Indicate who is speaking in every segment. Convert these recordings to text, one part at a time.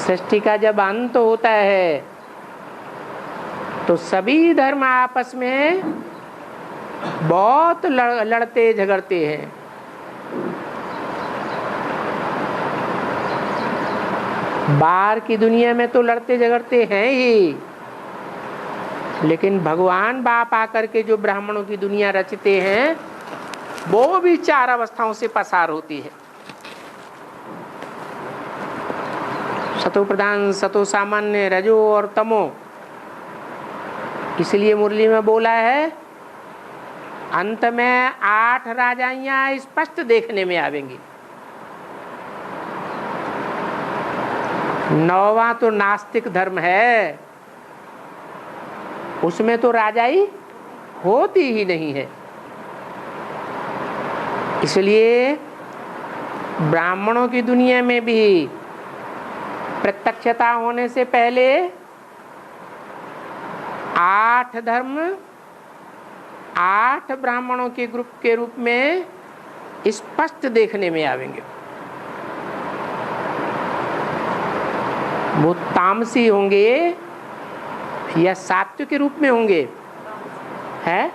Speaker 1: सृष्टि का जब अंत होता है तो सभी धर्म आपस में बहुत लड़ते झगड़ते हैं। बाहर की दुनिया में तो लड़ते झगड़ते हैं ही, लेकिन भगवान बाप आकर के जो ब्राह्मणों की दुनिया रचते हैं वो भी चार अवस्थाओं से पसार होती है। सतो प्रधान, सतो सामान्य, रजो और तमो। इसलिए मुरली में बोला है अंत में 8 राजाइयां स्पष्ट देखने में आवेंगी। 9वां तो नास्तिक धर्म है, उसमें तो राजाई होती ही नहीं है। इसलिए ब्राह्मणों की दुनिया में भी प्रत्यक्षता होने से पहले 8 धर्म 8 ब्राह्मणों के ग्रुप के रूप में स्पष्ट देखने में आवेंगे। वो तामसी होंगे या सात्विक रूप में होंगे, है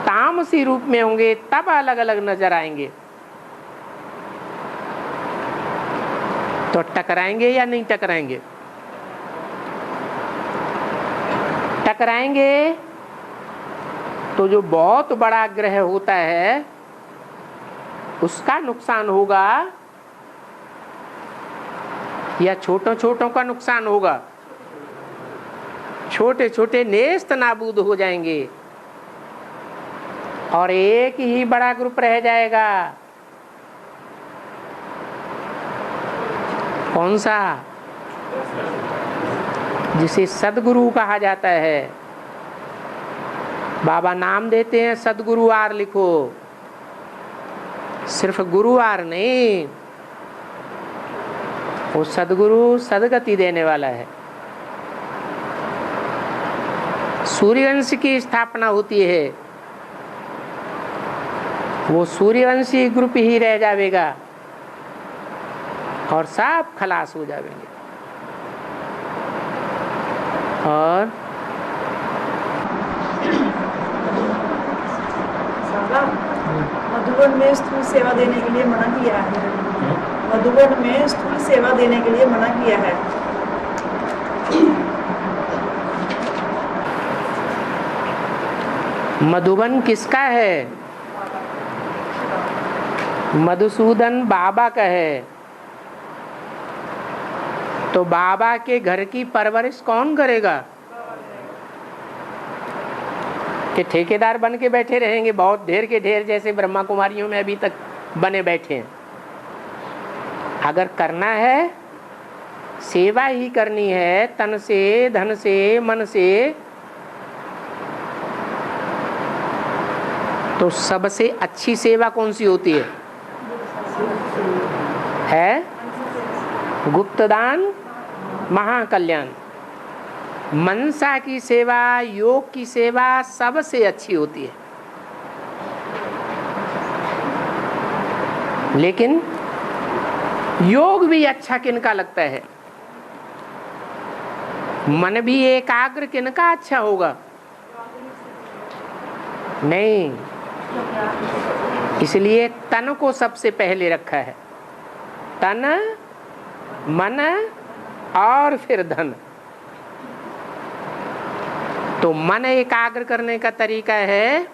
Speaker 1: तामसी रूप में होंगे तब अलग अलग नजर आएंगे। तो टकराएंगे या नहीं टकराएंगे? टकराएंगे तो जो बहुत बड़ा ग्रह होता है उसका नुकसान होगा या छोटों छोटों का नुकसान होगा? छोटे छोटे नेस्त नाबूद हो जाएंगे और एक ही बड़ा ग्रुप रह जाएगा। कौन सा? जिसे सदगुरु कहा जाता है। बाबा नाम देते हैं सदगुरुवार लिखो, सिर्फ गुरुवार नहीं, वो सदगुरु सदगति देने वाला है। सूर्यवंश की स्थापना होती है, वो सूर्यवंशी ग्रुप ही रह जाएगा और सब खलास हो जाएंगे। और
Speaker 2: मधुबन में स्थूल सेवा देने के लिए मना किया है। मधुबन में स्थूल सेवा देने के लिए मना किया है।
Speaker 1: मधुबन किसका है? मधुसूदन बाबा का है। तो बाबा के घर की परवरिश कौन करेगा? कि ठेकेदार बन के बैठे रहेंगे, बहुत ढेर के ढेर जैसे ब्रह्मा कुमारियों में अभी तक बने बैठे हैं। अगर करना है, सेवा ही करनी है, तन से, धन से, मन से, तो सबसे अच्छी सेवा कौन सी होती है? गुप्तदान महाकल्याण। मनसा की सेवा, योग की सेवा सबसे अच्छी होती है। लेकिन योग भी अच्छा किनका लगता है? मन भी एकाग्र किनका अच्छा होगा? नहीं, इसलिए तन को सबसे पहले रखा है। तन, मन और फिर धन। तो मन एकाग्र करने का तरीका है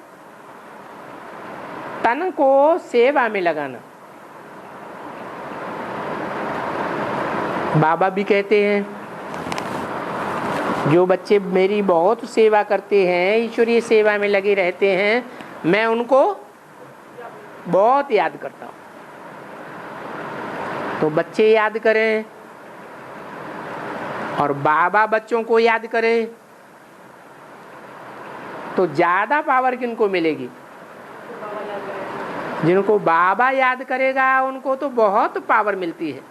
Speaker 1: तन को सेवा में लगाना। बाबा भी कहते हैं जो बच्चे मेरी बहुत सेवा करते हैं, ईश्वरीय सेवा में लगे रहते हैं, मैं उनको बहुत याद करता हूँ। तो बच्चे याद करें और बाबा बच्चों को याद करें तो ज्यादा पावर किनको मिलेगी? जिनको बाबा याद करेगा उनको तो बहुत पावर मिलती है।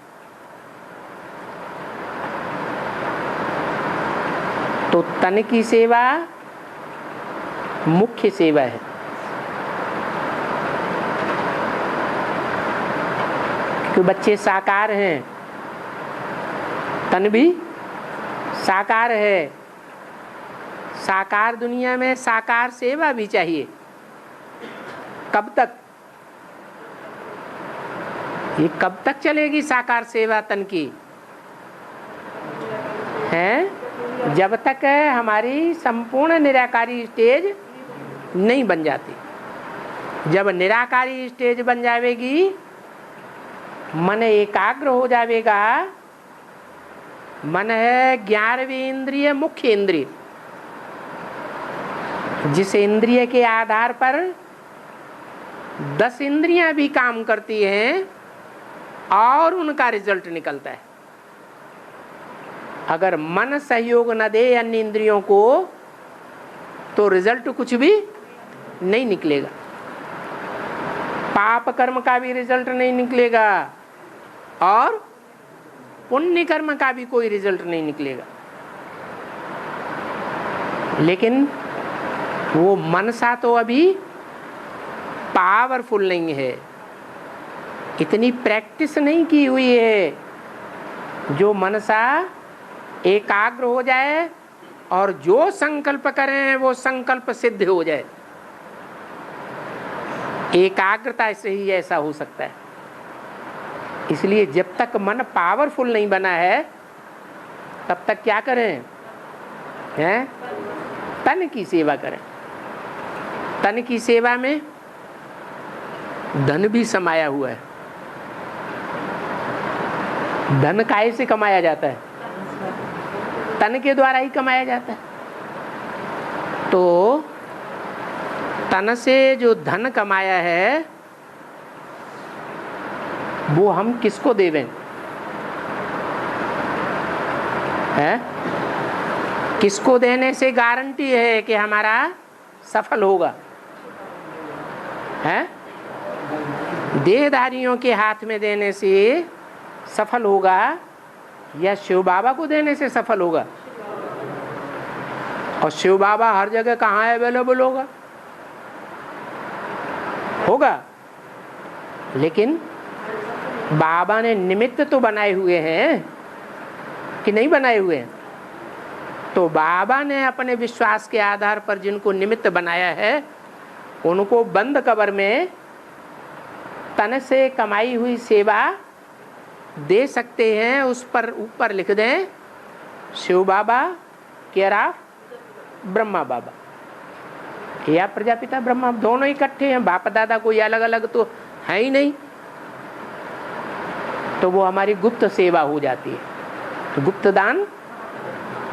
Speaker 1: तो तन की सेवा मुख्य सेवा है। क्योंकि बच्चे साकार हैं, तन भी साकार है। साकार दुनिया में साकार सेवा भी चाहिए। कब तक? ये कब तक चलेगी साकार सेवा तन की? है जब तक हमारी संपूर्ण निराकारी स्टेज नहीं बन जाती। जब निराकारी स्टेज बन जाएगी, मन एकाग्र हो जाएगा। मन है 11वीं इंद्रिय, मुख्य इंद्रिय, जिस इंद्रिय के आधार पर 10 इंद्रियां भी काम करती हैं और उनका रिजल्ट निकलता है। अगर मन सहयोग न दे अन्य इंद्रियों को तो रिजल्ट कुछ भी नहीं निकलेगा। पाप कर्म का भी रिजल्ट नहीं निकलेगा और पुण्य कर्म का भी कोई रिजल्ट नहीं निकलेगा। लेकिन वो मनसा तो अभी पावरफुल नहीं है, इतनी प्रैक्टिस नहीं की हुई है जो मनसा एकाग्र हो जाए और जो संकल्प करें वो संकल्प सिद्ध हो जाए। एकाग्रता से ही ऐसा हो सकता है। इसलिए जब तक मन पावरफुल नहीं बना है तब तक क्या करें? हैं? तन की सेवा करें। तन की सेवा में धन भी समाया हुआ है। धन काहे से कमाया जाता है? तन के द्वारा ही कमाया जाता है। तो तन से जो धन कमाया है वो हम किसको देवें? है? किसको देने से गारंटी है कि हमारा सफल होगा? है? देहधारियों के हाथ में देने से सफल होगा या शिव बाबा को देने से सफल होगा? और शिव बाबा हर जगह कहाँ अवेलेबल होगा? होगा, लेकिन बाबा ने निमित्त तो बनाए हुए हैं कि नहीं बनाए हुए हैं? तो बाबा ने अपने विश्वास के आधार पर जिनको निमित्त बनाया है उनको बंद कब्र में तन से कमाई हुई सेवा दे सकते हैं। उस पर ऊपर लिख दें शिव बाबा, केयर ऑफ ब्रह्मा बाबा या प्रजापिता ब्रह्मा, दोनों इकट्ठे हैं। बाप दादा कोई अलग अलग तो है ही नहीं। तो वो हमारी गुप्त सेवा हो जाती है। तो गुप्त दान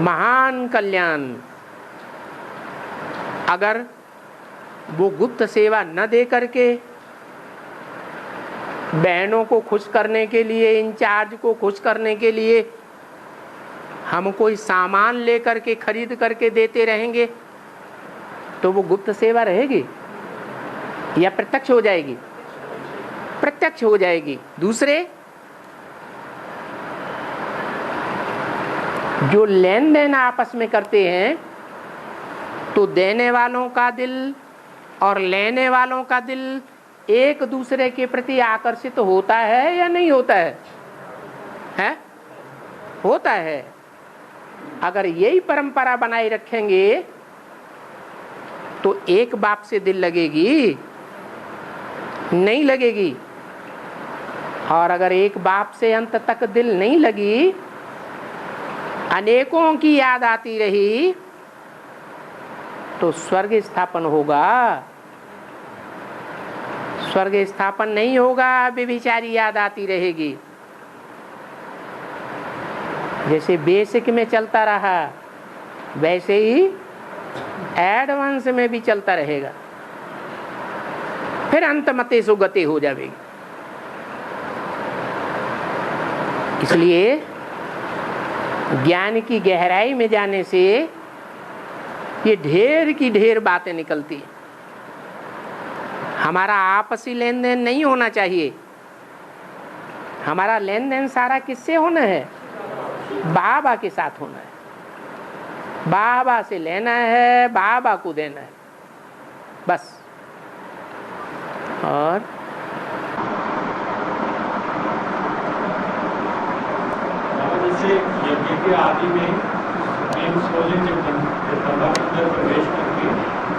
Speaker 1: महान कल्याण। अगर वो गुप्त सेवा न दे करके बहनों को खुश करने के लिए, इंचार्ज को खुश करने के लिए हम कोई सामान लेकर के खरीद करके देते रहेंगे तो वो गुप्त सेवा रहेगी या प्रत्यक्ष हो जाएगी? प्रत्यक्ष हो जाएगी। दूसरे जो लेन देन आपस में करते हैं तो देने वालों का दिल और लेने वालों का दिल एक दूसरे के प्रति आकर्षित होता है या नहीं होता है? हैं? होता है। अगर यही परंपरा बनाए रखेंगे तो एक बाप से दिल लगेगी? नहीं लगेगी। और अगर एक बाप से अंत तक दिल नहीं लगी, अनेकों की याद आती रही तो स्वर्ग स्थापन होगा? स्वर्ग स्थापन नहीं होगा। व्यभिचारी याद आती रहेगी। जैसे बेसिक में चलता रहा वैसे ही एडवांस में भी चलता रहेगा। फिर अंत मते सुगति हो जाएगी। इसलिए ज्ञान की गहराई में जाने से ये ढेर की ढेर बातें निकलती हैं। हमारा आपसी लेन देन नहीं होना चाहिए। हमारा लेन देन सारा किससे होना है? बाबा के साथ होना है। बाबा से लेना है, बाबा को देना है, बस। और
Speaker 3: जैसे यज्ञ के आदि में जगदम्बा के अंदर प्रवेश करके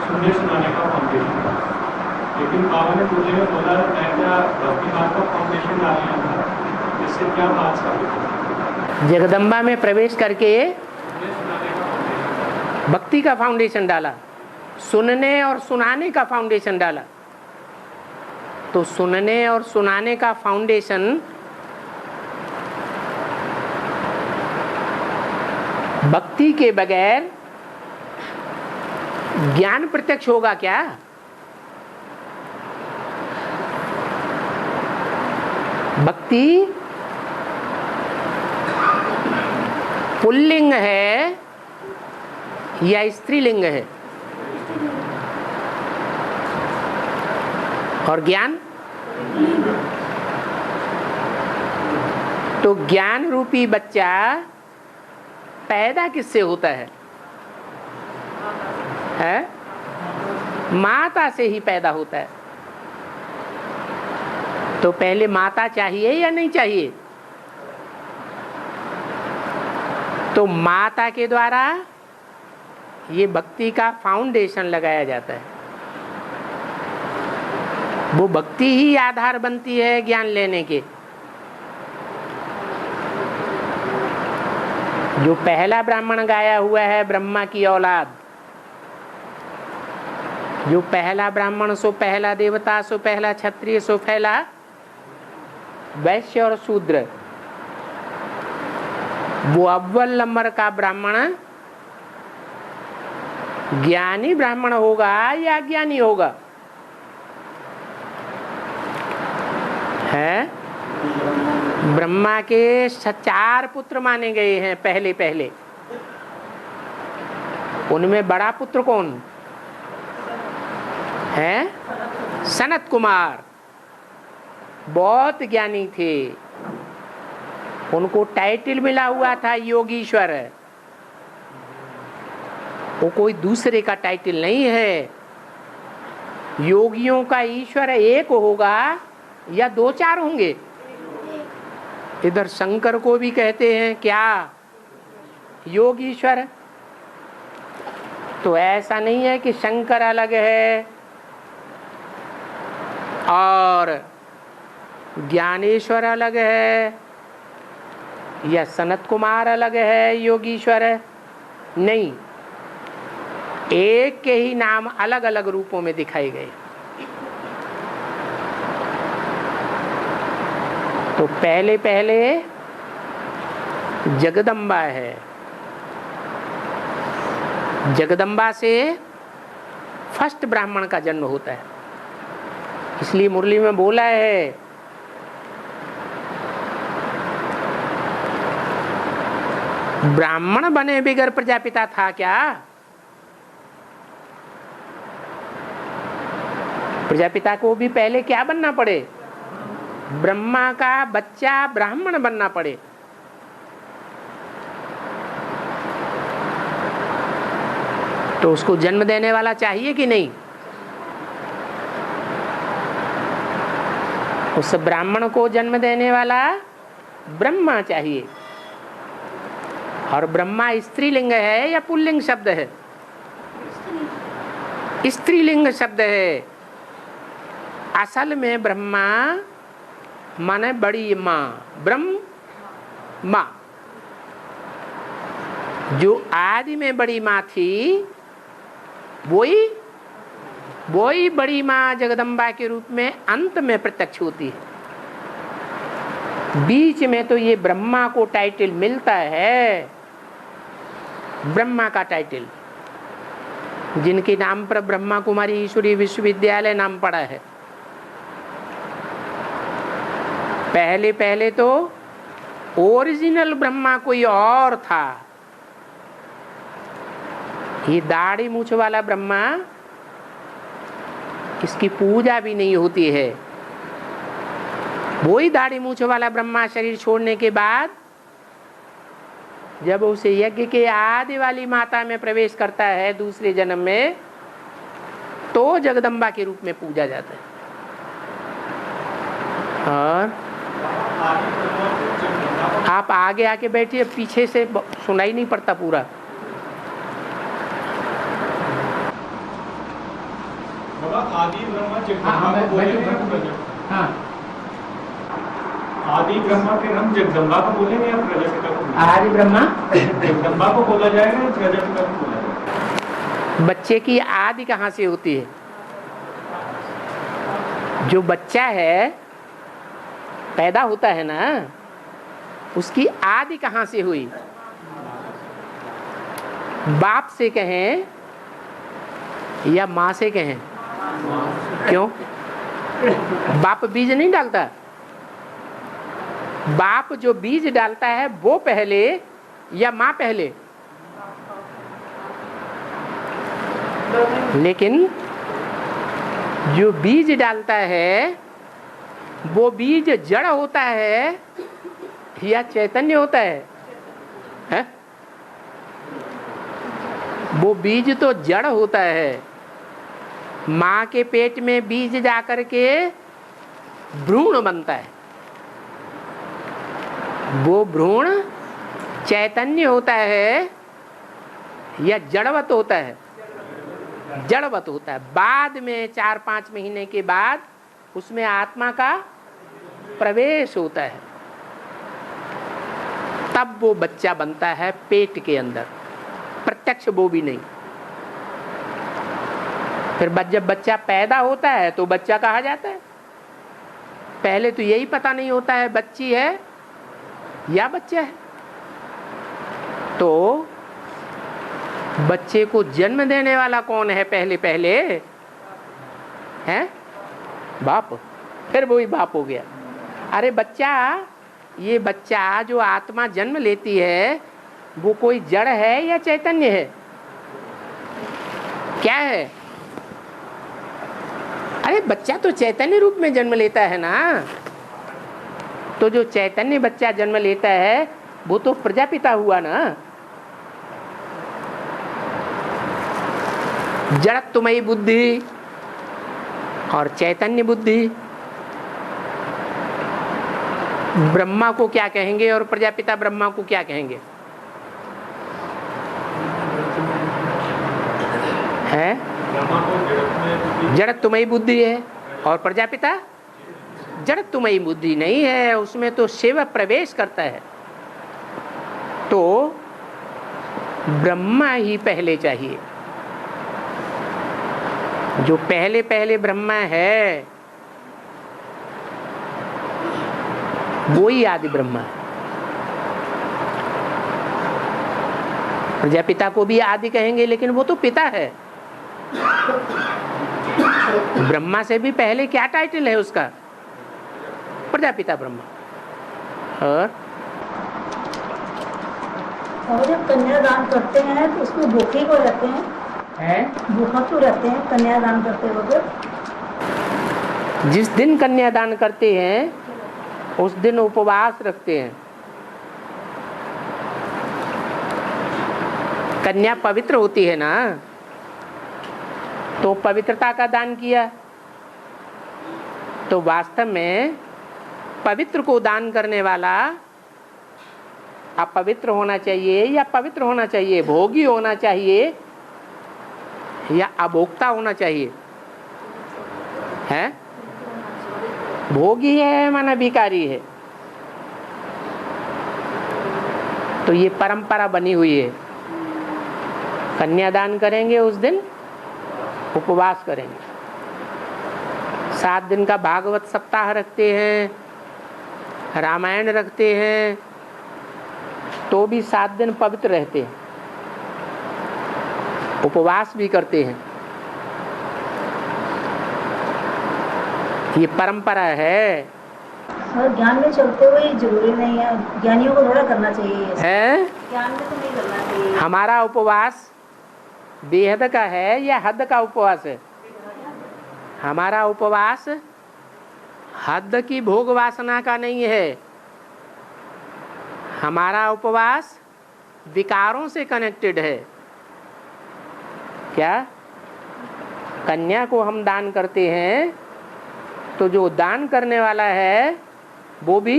Speaker 3: सुनने सुनाने का फाउंडेशन था, लेकिन बाबा ने पूछे में बोला मैं क्या भक्ति मार्ग का फाउंडेशन डाल लिया था, इससे क्या बात साबित?
Speaker 1: जगदम्बा में प्रवेश करके भक्ति का फाउंडेशन डाला, सुनने और सुनाने का फाउंडेशन डाला। तो सुनने और सुनाने का फाउंडेशन भक्ति के बगैर ज्ञान प्रत्यक्ष होगा क्या? भक्ति पुल्लिंग है या स्त्रीलिंग है? और ज्ञान? तो ज्ञान रूपी बच्चा पैदा किससे होता है? माता से ही पैदा होता है। तो पहले माता चाहिए या नहीं चाहिए? तो माता के द्वारा ये भक्ति का फाउंडेशन लगाया जाता है। वो भक्ति ही आधार बनती है ज्ञान लेने के। जो पहला ब्राह्मण गाया हुआ है ब्रह्मा की औलाद, जो पहला ब्राह्मण सो पहला देवता सो पहला क्षत्रिय सो पहला वैश्य और शूद्र, वो अव्वल नंबर का ब्राह्मण ज्ञानी ब्राह्मण होगा या अज्ञानी होगा? है ब्रह्मा के 4 पुत्र माने गए हैं पहले। उनमें बड़ा पुत्र कौन है? सनत कुमार। बहुत ज्ञानी थे, उनको टाइटल मिला हुआ था योगीश्वर। वो कोई दूसरे का टाइटल नहीं है। योगियों का ईश्वर एक होगा या 2-4 होंगे? इधर शंकर को भी कहते हैं क्या योगीश्वर? तो ऐसा नहीं है कि शंकर अलग है और ज्ञानेश्वर अलग है या सनत कुमार अलग है योगीश्वर है। नहीं, एक के ही नाम अलग अलग रूपों में दिखाए गए। तो पहले जगदम्बा है। जगदम्बा से फर्स्ट ब्राह्मण का जन्म होता है। इसलिए मुरली में बोला है ब्राह्मण बने बिगर प्रजापिता था क्या? प्रजापिता को भी पहले क्या बनना पड़े? ब्रह्मा का बच्चा ब्राह्मण बनना पड़े। तो उसको जन्म देने वाला चाहिए कि नहीं? उस ब्राह्मण को जन्म देने वाला ब्रह्मा चाहिए। और ब्रह्मा स्त्रीलिंग है या पुल्लिंग शब्द है? स्त्रीलिंग शब्द है। असल में ब्रह्मा माने बड़ी माँ, ब्रह्म माँ। जो आदि में बड़ी माँ थी वही बड़ी माँ जगदम्बा के रूप में अंत में प्रत्यक्ष होती है। बीच में तो ये ब्रह्मा को टाइटल मिलता है, ब्रह्मा का टाइटल, जिनके नाम पर ब्रह्मा कुमारी ईश्वरीय विश्वविद्यालय नाम पड़ा है। पहले तो ओरिजिनल ब्रह्मा कोई और था। ये दाढ़ी मूछ वाला ब्रह्मा, इसकी पूजा भी नहीं होती है। वही दाढ़ी मूछ वाला ब्रह्मा शरीर छोड़ने के बाद जब उसे यज्ञ के आदि वाली माता में प्रवेश करता है दूसरे जन्म में, तो जगदम्बा के रूप में पूजा जाता है। और आप आगे आके बैठिए, पीछे से सुनाई नहीं पड़ता पूरा।
Speaker 3: आदि ब्रह्मा जगदम्बा को बोलेंगे।
Speaker 1: हाँ,
Speaker 3: आदि ब्रह्मा फिर हम जगदम्बा को बोलेंगे या प्रजापिता को?
Speaker 1: आदि ब्रह्मा
Speaker 3: जगदम्बा को बोला जाएगा या प्रजापिता को बोला जाएगा?
Speaker 1: बच्चे की आदि कहाँ से होती है? जो बच्चा है पैदा होता है ना, उसकी आदि कहाँ से हुई? बाप से कहें या माँ से कहें? क्यों? बाप बीज नहीं डालता। बाप जो बीज डालता है वो पहले या माँ पहले? लेकिन जो बीज डालता है वो बीज जड़ होता है या चैतन्य होता है? वो बीज तो जड़ होता है। माँ के पेट में बीज जाकर के भ्रूण बनता है। वो भ्रूण चैतन्य होता है या जड़वत होता है? जड़वत होता है। बाद में 4-5 महीने के बाद उसमें आत्मा का प्रवेश होता है, तब वो बच्चा बनता है पेट के अंदर। प्रत्यक्ष वो भी नहीं। फिर जब बच्चा पैदा होता है तो बच्चा कहा जाता है। पहले तो यही पता नहीं होता है बच्ची है या बच्चा है। तो बच्चे को जन्म देने वाला कौन है? पहले पहले है बाप। फिर वही बाप हो गया। अरे बच्चा, ये बच्चा जो आत्मा जन्म लेती है वो कोई जड़ है या चैतन्य है? क्या है? अरे बच्चा तो चैतन्य रूप में जन्म लेता है ना। तो जो चैतन्य बच्चा जन्म लेता है वो तो प्रजापिता हुआ ना। जड़त्वमयी बुद्धि और चैतन्य बुद्धि। ब्रह्मा को क्या कहेंगे और प्रजापिता ब्रह्मा को क्या कहेंगे? है जड़त्वमयी बुद्धि है और प्रजापिता जड़त्वमयी बुद्धि नहीं है। उसमें तो शिव प्रवेश करता है। तो ब्रह्मा ही पहले चाहिए। जो पहले पहले ब्रह्मा है वो ही आदि ब्रह्मा है। प्रजापिता को भी आदि कहेंगे लेकिन वो तो पिता है। ब्रह्मा से भी पहले क्या टाइटल है उसका? प्रजापिता ब्रह्मा।
Speaker 2: और जब कन्यादान करते हैं तो उसमें भूखे को रहते हैं? भूखा क्यों रहते हैं कन्यादान करते वक्त?
Speaker 1: जिस दिन कन्यादान करते हैं उस दिन उपवास रखते हैं। कन्या पवित्र होती है ना, तो पवित्रता का दान किया। तो वास्तव में पवित्र को दान करने वाला अपवित्र होना चाहिए या पवित्र होना चाहिए? भोगी होना चाहिए या अभोक्ता होना चाहिए? है भोगी है माना भिखारी है। तो ये परंपरा बनी हुई है। कन्यादान करेंगे उस दिन उपवास करेंगे। 7 दिन का भागवत सप्ताह रखते हैं, रामायण रखते हैं, तो भी 7 दिन पवित्र रहते हैं, उपवास भी करते हैं। ये परंपरा है।
Speaker 2: और ज्ञान में चलते हुए जरूरी नहीं है, ज्ञानियों को थोड़ा करना चाहिए
Speaker 1: है?
Speaker 2: ज्ञान में तो नहीं करना चाहिए।
Speaker 1: हमारा उपवास बेहद का है या हद का उपवास है? हमारा उपवास हद की भोग वासना का नहीं है। हमारा उपवास विकारों से कनेक्टेड है। क्या? कन्या को हम दान करते हैं तो जो दान करने वाला है वो भी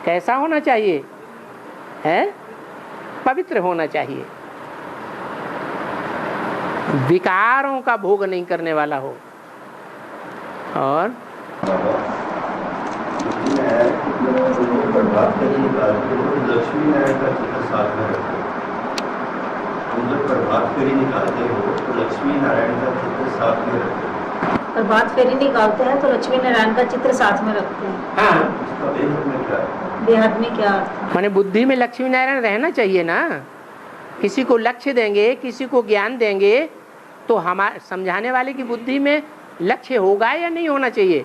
Speaker 1: कैसा होना चाहिए? है पवित्र होना चाहिए, विकारों का भोग नहीं करने वाला हो। और
Speaker 4: लक्ष्मी नारायण का चित्र साथ में रखो। तुम जब प्रभात फेरी निकालते हो तो लक्ष्मी नारायण का चित्र साथ में रखो।
Speaker 2: प्रभात फेरी निकालते हैं तो लक्ष्मी नारायण का चित्र साथ में रखते हैं।
Speaker 1: हाँ,
Speaker 4: इसका बेहद में क्या है?
Speaker 2: बेहद में क्या अर्थ है?
Speaker 1: माने बुद्धि में लक्ष्मी नारायण रहना चाहिए ना। किसी को लक्ष्य देंगे, किसी को ज्ञान देंगे, तो हमारे समझाने वाले की बुद्धि में लक्ष्य होगा या नहीं होना चाहिए?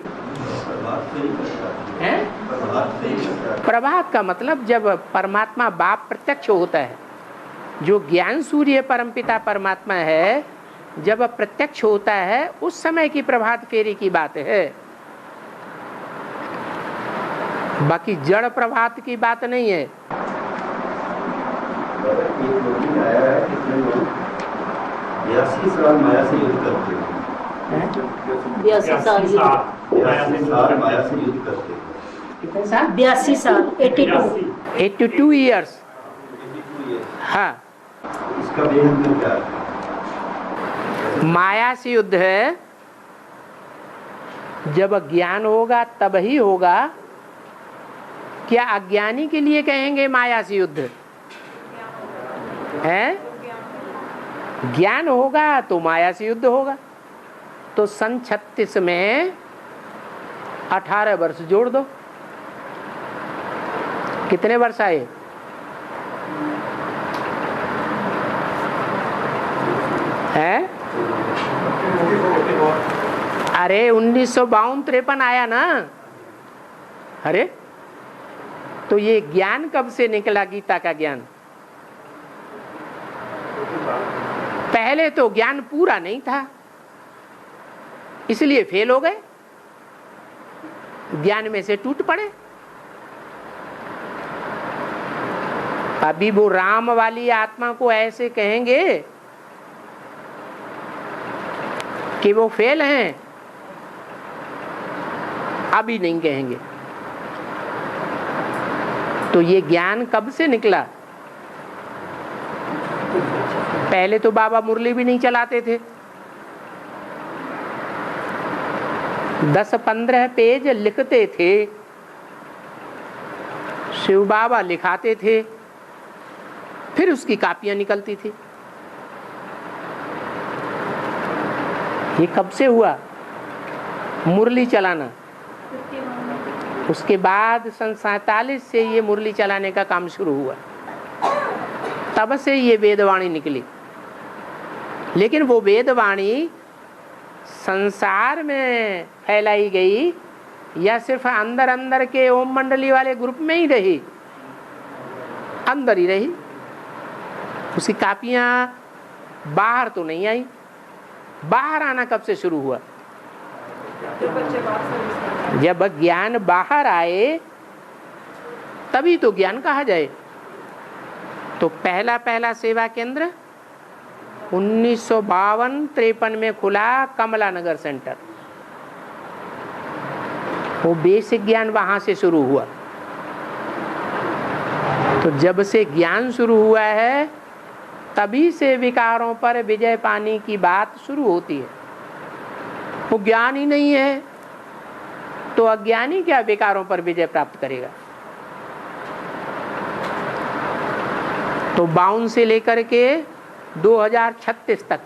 Speaker 1: प्रभात का मतलब जब परमात्मा बाप प्रत्यक्ष होता है, जो ज्ञान सूर्य परमपिता परमात्मा है, जब प्रत्यक्ष होता है उस समय की प्रभात फेरी की बात है। बाकी जड़ प्रभात की बात नहीं है।
Speaker 4: 82 साल माया से युद्ध करते हैं।
Speaker 2: 82 साल
Speaker 4: माया से युद्ध करते हैं।
Speaker 1: कितने साल?
Speaker 2: 82 साल
Speaker 1: 82 ईयर्स। हाँ,
Speaker 4: इसका बेहद में क्या है?
Speaker 1: माया से युद्ध है। जब ज्ञान होगा तब ही होगा। क्या अज्ञानी के लिए कहेंगे माया से युद्ध है? ज्ञान होगा तो माया से युद्ध होगा। तो सन 36 में 18 वर्ष जोड़ दो, कितने वर्ष आए? हैं? अरे 1952-53 आया ना। अरे तो ये ज्ञान कब से निकला? गीता का ज्ञान पहले तो ज्ञान पूरा नहीं था, इसलिए फेल हो गए, ज्ञान में से टूट पड़े। अभी वो राम वाली आत्मा को ऐसे कहेंगे कि वो फेल हैं, अभी नहीं कहेंगे। तो ये ज्ञान कब से निकला? पहले तो बाबा मुरली भी नहीं चलाते थे। 10-15 पेज लिखते थे, शिव बाबा लिखाते थे, फिर उसकी कापियां निकलती थी। ये कब से हुआ मुरली चलाना? उसके बाद सन 47 से ये मुरली चलाने का काम शुरू हुआ, तब से ये वेदवाणी निकली। लेकिन वो वेदवाणी संसार में फैलाई गई या सिर्फ अंदर अंदर के ओम मंडली वाले ग्रुप में ही रही? अंदर ही रही। उसकी कापियां बाहर तो नहीं आई। बाहर आना कब से शुरू हुआ? जब ज्ञान बाहर आए तभी तो ज्ञान कहा जाए। तो पहला सेवा केंद्र 1952-53 में खुला, कमला नगर सेंटर। वो बेसिक ज्ञान वहां से शुरू हुआ। तो जब से ज्ञान शुरू हुआ है तभी से विकारों पर विजय पाने की बात शुरू होती है। वो ज्ञान ही नहीं है तो अज्ञानी क्या विकारों पर विजय प्राप्त करेगा? तो 52 से लेकर के 2036 तक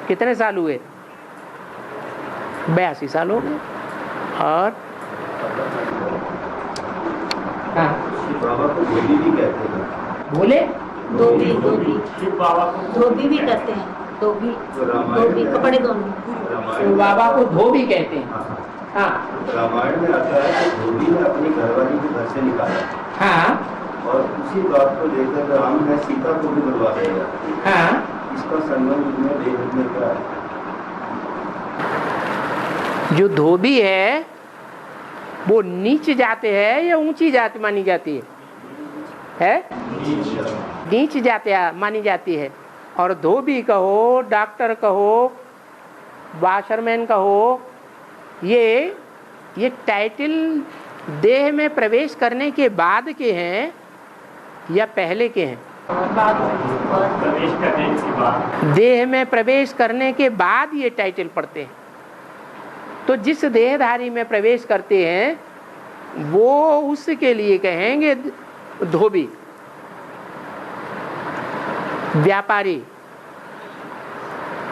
Speaker 1: कितने साल हुए? 82 साल हो गए। और हाँ,
Speaker 4: बाबा को धोबी भी कहते हैं।
Speaker 1: बोले
Speaker 2: धोबी
Speaker 3: धोबी
Speaker 2: भी कहते हैं। धोबी कपड़े धोने।
Speaker 1: शिव बाबा को धोबी कहते हैं। हाँ,
Speaker 4: रामायण में आता है कि धोबी ने अपनी घरवाली को घर से निकाला।
Speaker 1: हाँ,
Speaker 4: और उसी बात को लेकर राम ने सीता को भी बुलवा दिया।
Speaker 1: हाँ।
Speaker 4: इसका संबंध में बेहद में क्या है?
Speaker 1: जो धोबी है वो नीच जाति है या ऊंची जाति मानी जाती है? नीच जाति मानी जाती है। और धोबी कहो, डॉक्टर कहो, वाशरमैन कहो, ये टाइटल देह में प्रवेश करने के बाद के हैं या पहले के हैं?
Speaker 3: प्रवेश करने के बाद।
Speaker 1: देह में प्रवेश करने के बाद ये टाइटल पढ़ते हैं। तो जिस देहधारी में प्रवेश करते हैं वो उसके लिए कहेंगे धोबी, व्यापारी,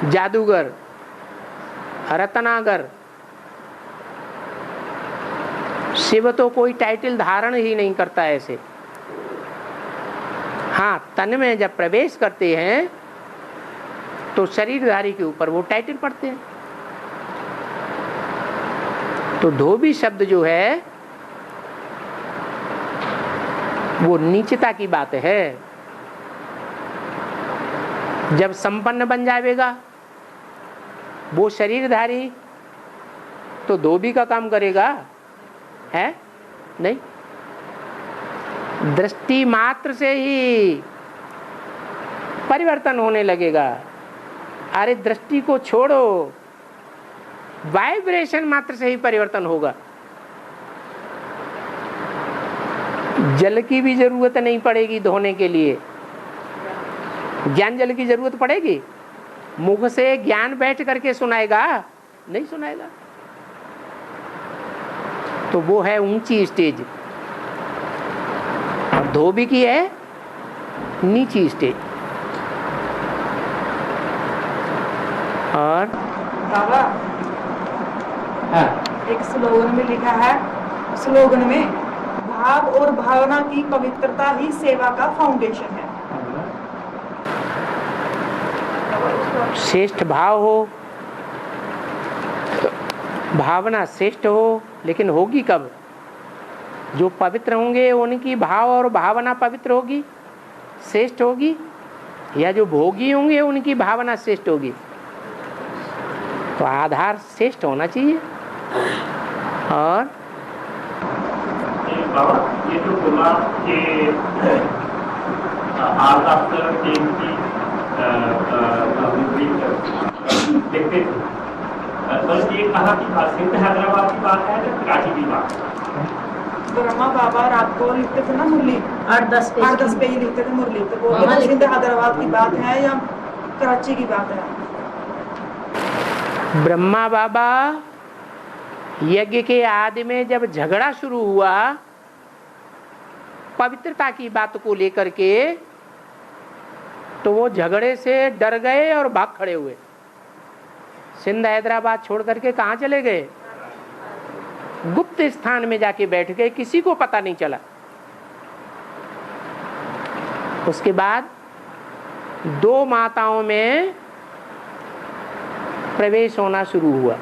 Speaker 1: जादूगर, रत्नागर। शिव तो कोई टाइटल धारण ही नहीं करता ऐसे। हाँ, तन में जब प्रवेश करते हैं तो शरीरधारी के ऊपर वो टाइटल पढ़ते हैं। तो धोबी शब्द जो है वो नीचता की बात है। जब संपन्न बन जाएगा वो शरीरधारी तो धोबी का काम करेगा, है नहीं? दृष्टि मात्र से ही परिवर्तन होने लगेगा। अरे दृष्टि को छोड़ो, वाइब्रेशन मात्र से ही परिवर्तन होगा। जल की भी जरूरत नहीं पड़ेगी धोने के लिए। ज्ञान जल की जरूरत पड़ेगी? मुख से ज्ञान बैठ करके सुनाएगा? नहीं सुनाएगा। तो वो है ऊंची स्टेज, और धोबी की है नीची स्टेज। और
Speaker 5: बाबा,
Speaker 1: हाँ,
Speaker 5: एक स्लोगन में लिखा है, स्लोगन में भाव और भावना की पवित्रता ही सेवा का फाउंडेशन है।
Speaker 1: श्रेष्ठ भाव हो, भावना श्रेष्ठ हो, लेकिन होगी कब? जो पवित्र होंगे उनकी भाव और भावना पवित्र होगी, श्रेष्ठ होगी, या जो भोगी होंगे उनकी भावना श्रेष्ठ होगी? तो आधार श्रेष्ठ होना चाहिए। और
Speaker 3: बाबा, ये जो बोला कि आज आप टीम की देखते थे, बस ये कहा कि सिंध हैदराबाद की बात है या कराची की बात?
Speaker 5: ब्रह्मा बाबा रात को लिखते थे ना मुरली,
Speaker 2: 8-10
Speaker 5: पेज लिखते थे मुरली। तो वो सिंध हैदराबाद की बात है या कराची की बात है?
Speaker 1: ब्रह्मा बाबा यज्ञ के आदि में जब झगड़ा शुरू हुआ पवित्रता की बात को लेकर के, तो वो झगड़े से डर गए और भाग खड़े हुए। सिंध हैदराबाद छोड़ करके कहाँ चले गए? गुप्त स्थान में जाके बैठ गए, किसी को पता नहीं चला। उसके बाद 2 माताओं में प्रवेश होना शुरू हुआ।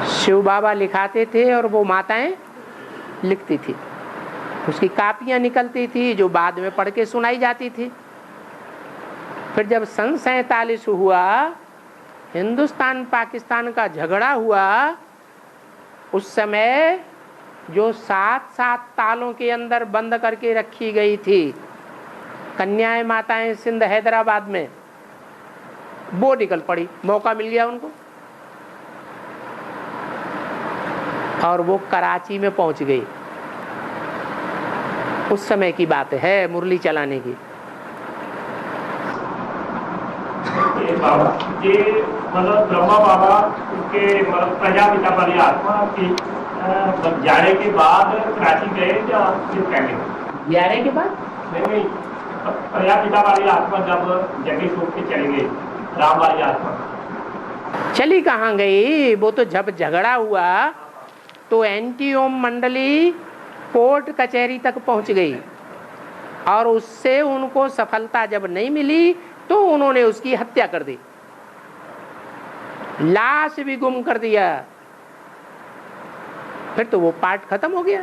Speaker 1: शिव बाबा लिखाते थे और वो माताएं लिखती थी। उसकी कापियां निकलती थी जो बाद में पढ़ के सुनाई जाती थी। फिर जब सन 47 हुआ, हिंदुस्तान पाकिस्तान का झगड़ा हुआ, उस समय जो 7 तालों के अंदर बंद करके रखी गई थी कन्याएं माताएं सिंध हैदराबाद में, वो निकल पड़ी। मौका मिल गया उनको और वो कराची में पहुंच गई। उस समय की बात है मुरली चलाने की।
Speaker 3: बाबा ये मतलब ब्रह्मा बाबा के मतलब प्रजापिता वाली आत्मा की जाने के बाद कराची गए या फिर पहले?
Speaker 1: ग्यारह के बाद
Speaker 3: नहीं, प्रजापिता वाली आत्मा जब जगह छोड़ के चली गई, राम वाली आत्मा
Speaker 1: चली कहाँ गई? वो तो जब झगड़ा हुआ तो एंटी ओम मंडली कोर्ट कचहरी तक पहुंच गई, और उससे उनको सफलता जब नहीं मिली तो उन्होंने उसकी हत्या कर दी, लाश भी गुम कर दिया। फिर तो वो पार्ट खत्म हो गया।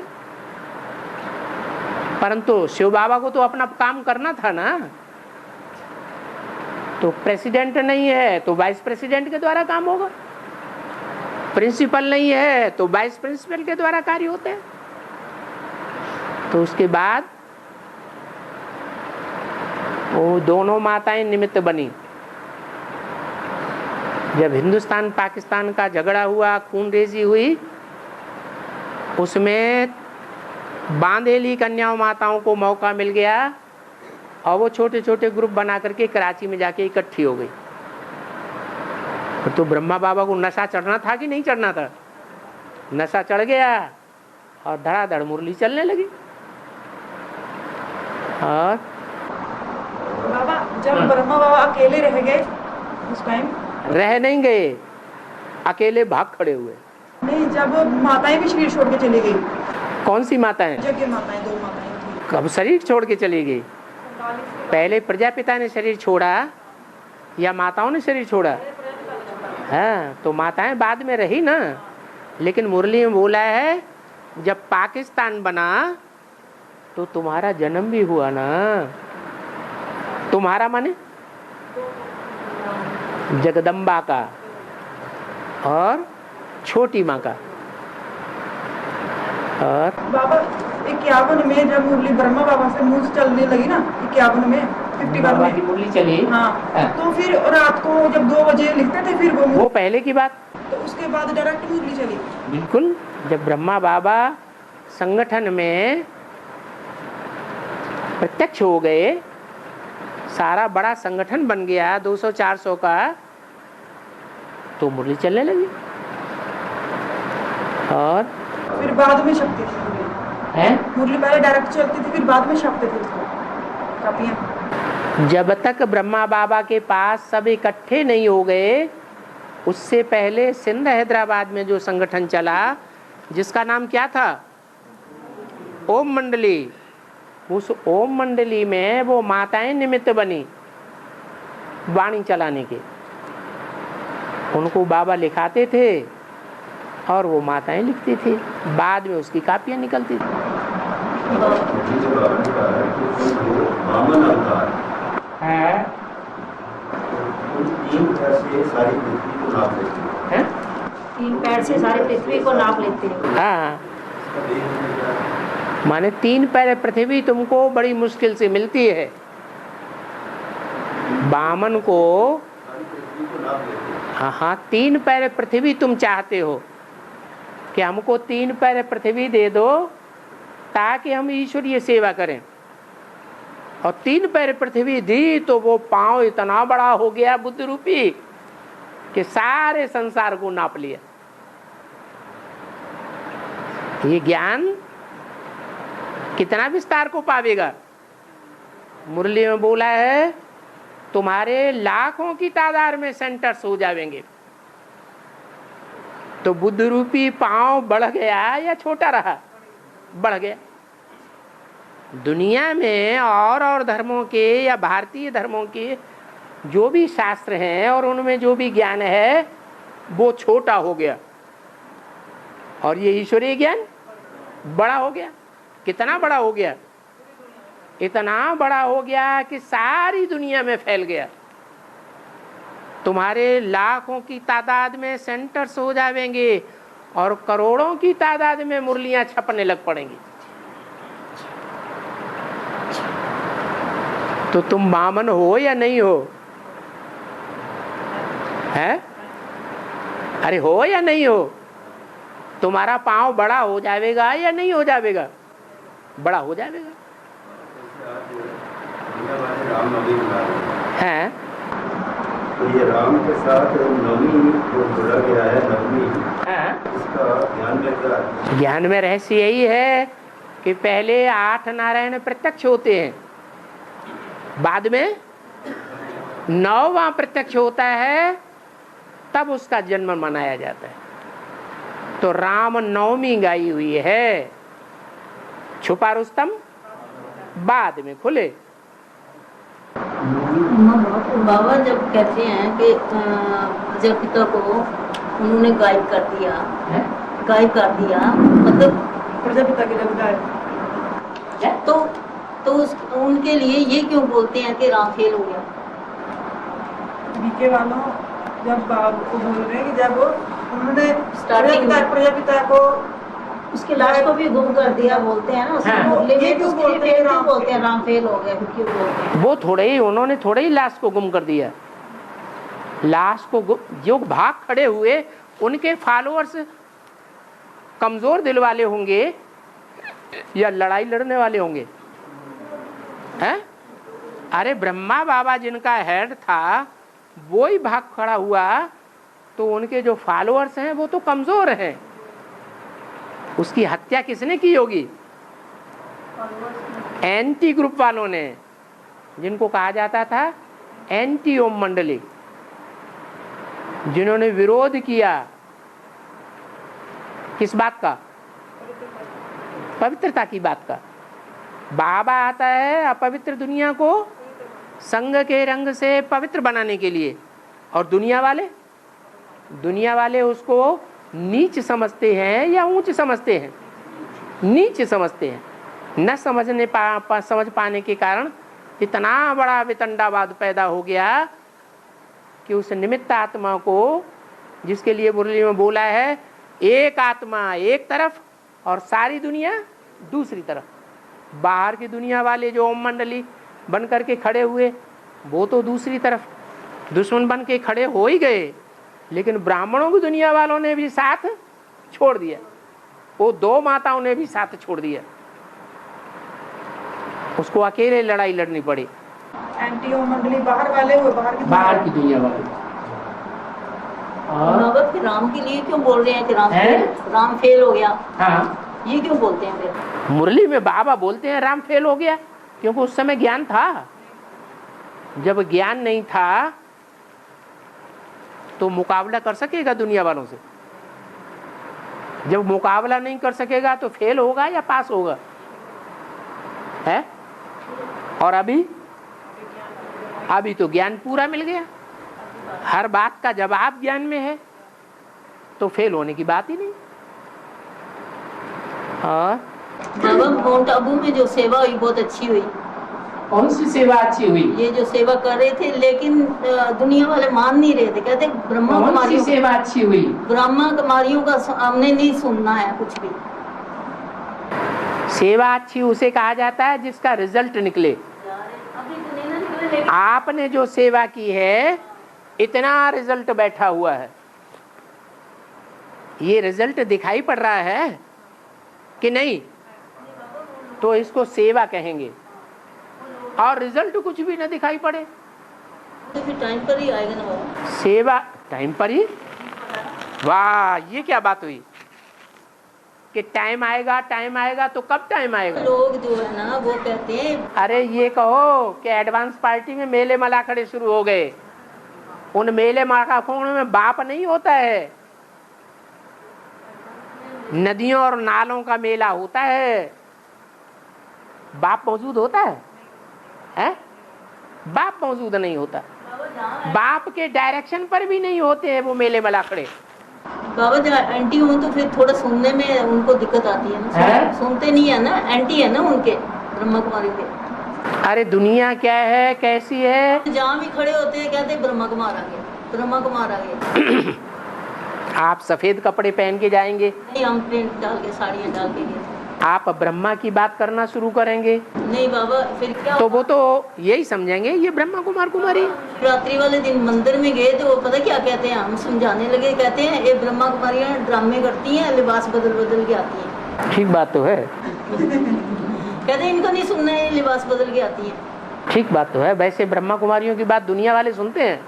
Speaker 1: परंतु शिव बाबा को तो अपना काम करना था ना। तो प्रेसिडेंट नहीं है तो वाइस प्रेसिडेंट के द्वारा काम होगा, प्रिंसिपल नहीं है तो वाइस प्रिंसिपल के द्वारा कार्य होते हैं। तो उसके बाद वो दोनों माताएं निमित्त बनी। जब हिंदुस्तान पाकिस्तान का झगड़ा हुआ, खून रेजी हुई, उसमें बांधेली कन्याओं माताओं को मौका मिल गया और वो छोटे छोटे ग्रुप बना करके कराची में जाके इकट्ठी हो गई। तो ब्रह्मा बाबा को नशा चढ़ना था कि नहीं चढ़ना था? नशा चढ़ गया और धड़ाधड़ मुरली चलने लगी। और
Speaker 5: बाबा जब ब्रह्मा बाबा अकेले रह गए उस टाइम?
Speaker 1: रह नहीं गए, अकेले भाग खड़े हुए।
Speaker 5: नहीं, जब माताएं भी शरीर छोड़ के चली गई।
Speaker 1: कौन सी माताएं?
Speaker 5: यज्ञ माताएं, 2 माताएं थी।
Speaker 1: कब शरीर छोड़ के चली गई? पहले प्रजापिता ने शरीर छोड़ा या माताओं ने शरीर छोड़ा? हाँ, तो माताएं बाद में रही ना। लेकिन मुरली में बोला है जब पाकिस्तान बना तो तुम्हारा जन्म भी हुआ ना। तुम्हारा माने जगदम्बा का और छोटी माँ का। और
Speaker 5: बाबा 51 में जब मुरली ब्रह्मा बाबा से मुंह चलने लगी ना, 51 में 51 में
Speaker 1: मुरली चली।
Speaker 5: हाँ, तो फिर रात को जब 2 बजे लिखते थे फिर
Speaker 1: वो पहले की बात।
Speaker 5: तो उसके बाद डायरेक्ट मुरली चली।
Speaker 1: बिल्कुल, जब ब्रह्मा बाबा संगठन में प्रत्यक्ष हो गए, सारा बड़ा संगठन बन गया 200-400 का, तो मुरली चलने लगी। और
Speaker 5: फिर बाद में शक्ति थी
Speaker 1: है
Speaker 5: मुरली पहले डायरेक्ट चलती थी, फिर बाद में शक्ति थी उसको कापियां।
Speaker 1: जब तक ब्रह्मा बाबा के पास सब इकट्ठे नहीं हो गए, उससे पहले सिंध हैदराबाद में जो संगठन चला जिसका नाम क्या था? ओम मंडली। उस ओम मंडली में वो माताएं निमित्त बनी वाणी चलाने के। उनको बाबा लिखाते थे और वो माताएं लिखती थी, बाद में उसकी कापियां निकलती थी। है
Speaker 4: 3 पैर से सारी पृथ्वी को नाप लेते हैं।
Speaker 2: 3 पैर से सारी पृथ्वी को नाप लेते हैं।
Speaker 1: हाँ, माने 3 पैर पृथ्वी तुमको बड़ी मुश्किल से मिलती है। बामन को हाँ 3 पैर पृथ्वी तुम चाहते हो कि हमको 3 पैर पृथ्वी दे दो ताकि हम ईश्वरीय सेवा करें। और 3 पैर पृथ्वी दी तो वो पांव इतना बड़ा हो गया बुद्ध रूपी कि सारे संसार को नाप लिया। ये ज्ञान कितना विस्तार को पावेगा? मुरली में बोला है तुम्हारे लाखों की तादाद में सेंटर्स हो जाएंगे। तो बुद्ध रूपी पांव बढ़ गया या छोटा रहा? बढ़ गया। दुनिया में और धर्मों के या भारतीय धर्मों के जो भी शास्त्र हैं और उनमें जो भी ज्ञान है वो छोटा हो गया, और ये ईश्वरीय ज्ञान बड़ा हो गया। कितना बड़ा हो गया? इतना बड़ा हो गया कि सारी दुनिया में फैल गया। तुम्हारे लाखों की तादाद में सेंटर्स हो जाएंगे और करोड़ों की तादाद में मुरलियां छपने लग पड़ेंगी। तो तुम बामन हो या नहीं हो? है? अरे हो या नहीं हो? तुम्हारा पांव बड़ा हो जाएगा या नहीं हो जाएगा? बड़ा हो जाएगा। है
Speaker 4: तो ये राम के साथ नवमी जो जुड़ा गया है, नवमी, इसका ज्ञान में क्या है?
Speaker 1: ज्ञान में रहस्य यही है कि पहले 8 नारायण प्रत्यक्ष होते हैं, बाद में 9वां प्रत्यक्ष होता है, तब उसका जन्म मनाया जाता है। तो राम नवमी गाई हुई है, छुपा रुस्तम बाद में खुले।
Speaker 2: बाबा जब कहते हैं कि जब पिता को उन्होंने गायब कर दिया, मतलब
Speaker 5: प्रजापिता के जब गायब,
Speaker 2: तो उनके लिए ये क्यों बोलते हैं कि राम फेल हो गया?
Speaker 5: बीके वालों जब बाबू को बोल रहे हैं कि जब उन्होंने
Speaker 2: स्टार्टिंग
Speaker 5: प्रजापिता को
Speaker 2: उसके लाश को भी गुम कर दिया बोलते हैं ना,
Speaker 1: हाँ।
Speaker 2: बोलते हैं राम फेल हो गया, क्यों बोलते हैं?
Speaker 1: वो उन्होंने थोड़े ही लाश को गुम कर दिया। लाश को जो भाग खड़े हुए उनके फॉलोअर्स कमजोर दिल वाले होंगे या लड़ाई लड़ने वाले होंगे? हैं? अरे ब्रह्मा बाबा जिनका हेड था वो ही भाग खड़ा हुआ, तो उनके जो फॉलोअर्स हैं वो तो कमजोर हैं। उसकी हत्या किसने की होगी? एंटी ग्रुप वालों ने, जिनको कहा जाता था एंटी ओम मंडली, जिन्होंने विरोध किया किस बात का? पवित्रता की बात का। बाबा आता है अपवित्र दुनिया को संग के रंग से पवित्र बनाने के लिए, और दुनिया वाले उसको नीच समझते हैं या ऊंच समझते हैं? नीच समझते हैं। न समझ पाने के कारण इतना बड़ा वितंडावाद पैदा हो गया कि उस निमित्त आत्मा को, जिसके लिए मुरली में बोला है एक आत्मा एक तरफ और सारी दुनिया दूसरी तरफ, बाहर की दुनिया वाले जो ओम मंडली बन करके खड़े हुए वो तो दूसरी तरफ दुश्मन बन के खड़े हो ही गए, लेकिन ब्राह्मणों की दुनिया वालों ने भी साथ छोड़ दिया, वो दो माताओं ने भी साथ छोड़ दिया, उसको अकेले लड़ाई लड़नी पड़ी।
Speaker 5: एंटी ओम मंडली बाहर वाले हो, बाहर की
Speaker 1: दुनिया वाले।
Speaker 2: बाबा फिर राम के लिए क्यों बोल रहे हैं कि राम फेल हो गया?
Speaker 1: हाँ,
Speaker 2: ये क्यों बोलते हैं फिर?
Speaker 1: मुरली में बाबा बोलते हैं राम फेल हो गया, क्योंकि उस समय ज्ञान था। जब ज्ञान नहीं था तो मुकाबला कर सकेगा दुनिया वालों से? जब मुकाबला नहीं कर सकेगा तो फेल होगा या पास होगा? है? और अभी तो ज्ञान पूरा मिल गया, हर बात का जवाब ज्ञान में है, तो फेल होने की बात ही नहीं। हाँ,
Speaker 2: बाबा माउंट आबू में जो सेवा हुई बहुत अच्छी हुई।
Speaker 1: कौन सी सेवा अच्छी हुई?
Speaker 2: ये जो सेवा कर रहे थे, लेकिन दुनिया वाले मान नहीं रहे थे, कहते ब्रह्मा कुमारियों
Speaker 1: की सेवा अच्छी हुई?
Speaker 2: ब्रह्मा कुमारियों का हमने नहीं सुनना है कुछ भी।
Speaker 1: सेवा अच्छी उसे कहा जाता है जिसका रिजल्ट निकले। आपने जो सेवा की है इतना रिजल्ट बैठा हुआ है, ये रिजल्ट दिखाई पड़ रहा है कि नहीं, तो इसको सेवा कहेंगे। और रिजल्ट कुछ भी ना दिखाई पड़े
Speaker 2: तो फिर टाइम पर ही आएगा ना बाबा?
Speaker 1: सेवा टाइम पर ही? वाह, ये क्या बात हुई कि टाइम आएगा तो कब टाइम आएगा?
Speaker 2: लोग जो है ना वो कहते हैं,
Speaker 1: अरे ये कहो कि एडवांस पार्टी में मेले मलाखड़े शुरू हो गए। उन मेले मलाखड़ों में बाप नहीं होता है, नदियों और नालों का मेला होता है। बाप मौजूद होता है? बाप मौजूद नहीं होता। बाप के डायरेक्शन पर भी नहीं होते हैं वो मेले मलाखड़े।
Speaker 2: बाबा जब एंटी हो तो फिर थोड़ा सुनने में उनको दिक्कत आती है ना, सुनते नहीं है ना, एंटी है ना उनके ब्रह्मा कुमारी के।
Speaker 1: अरे दुनिया क्या है, कैसी है?
Speaker 2: जहाँ भी खड़े होते हैं कहते ब्रह्मा कुमार आ गए, ब्रह्मा कुमार आ गए।
Speaker 1: आप सफेद कपड़े पहन के जाएंगे?
Speaker 2: नहीं, हम प्रिंट डाल के, साड़ियाँ डाल के गए।
Speaker 1: आप ब्रह्मा की बात करना शुरू करेंगे?
Speaker 2: नहीं बाबा, फिर क्या?
Speaker 1: तो वो तो यही समझेंगे ये ब्रह्मा कुमार कुमारी।
Speaker 2: रात्रि वाले दिन मंदिर में गए तो वो पता क्या कहते हैं, हम समझाने लगे, कहते हैं ये ब्रह्मा कुमारियाँ ड्रामे करती हैं, लिबास बदल के आती हैं।
Speaker 1: ठीक बात तो है।
Speaker 2: कहते हैं इनको नहीं सुनना है, लिबास बदल के आती है।
Speaker 1: ठीक बात तो है। वैसे ब्रह्मा कुमारियों की बात दुनिया वाले सुनते हैं?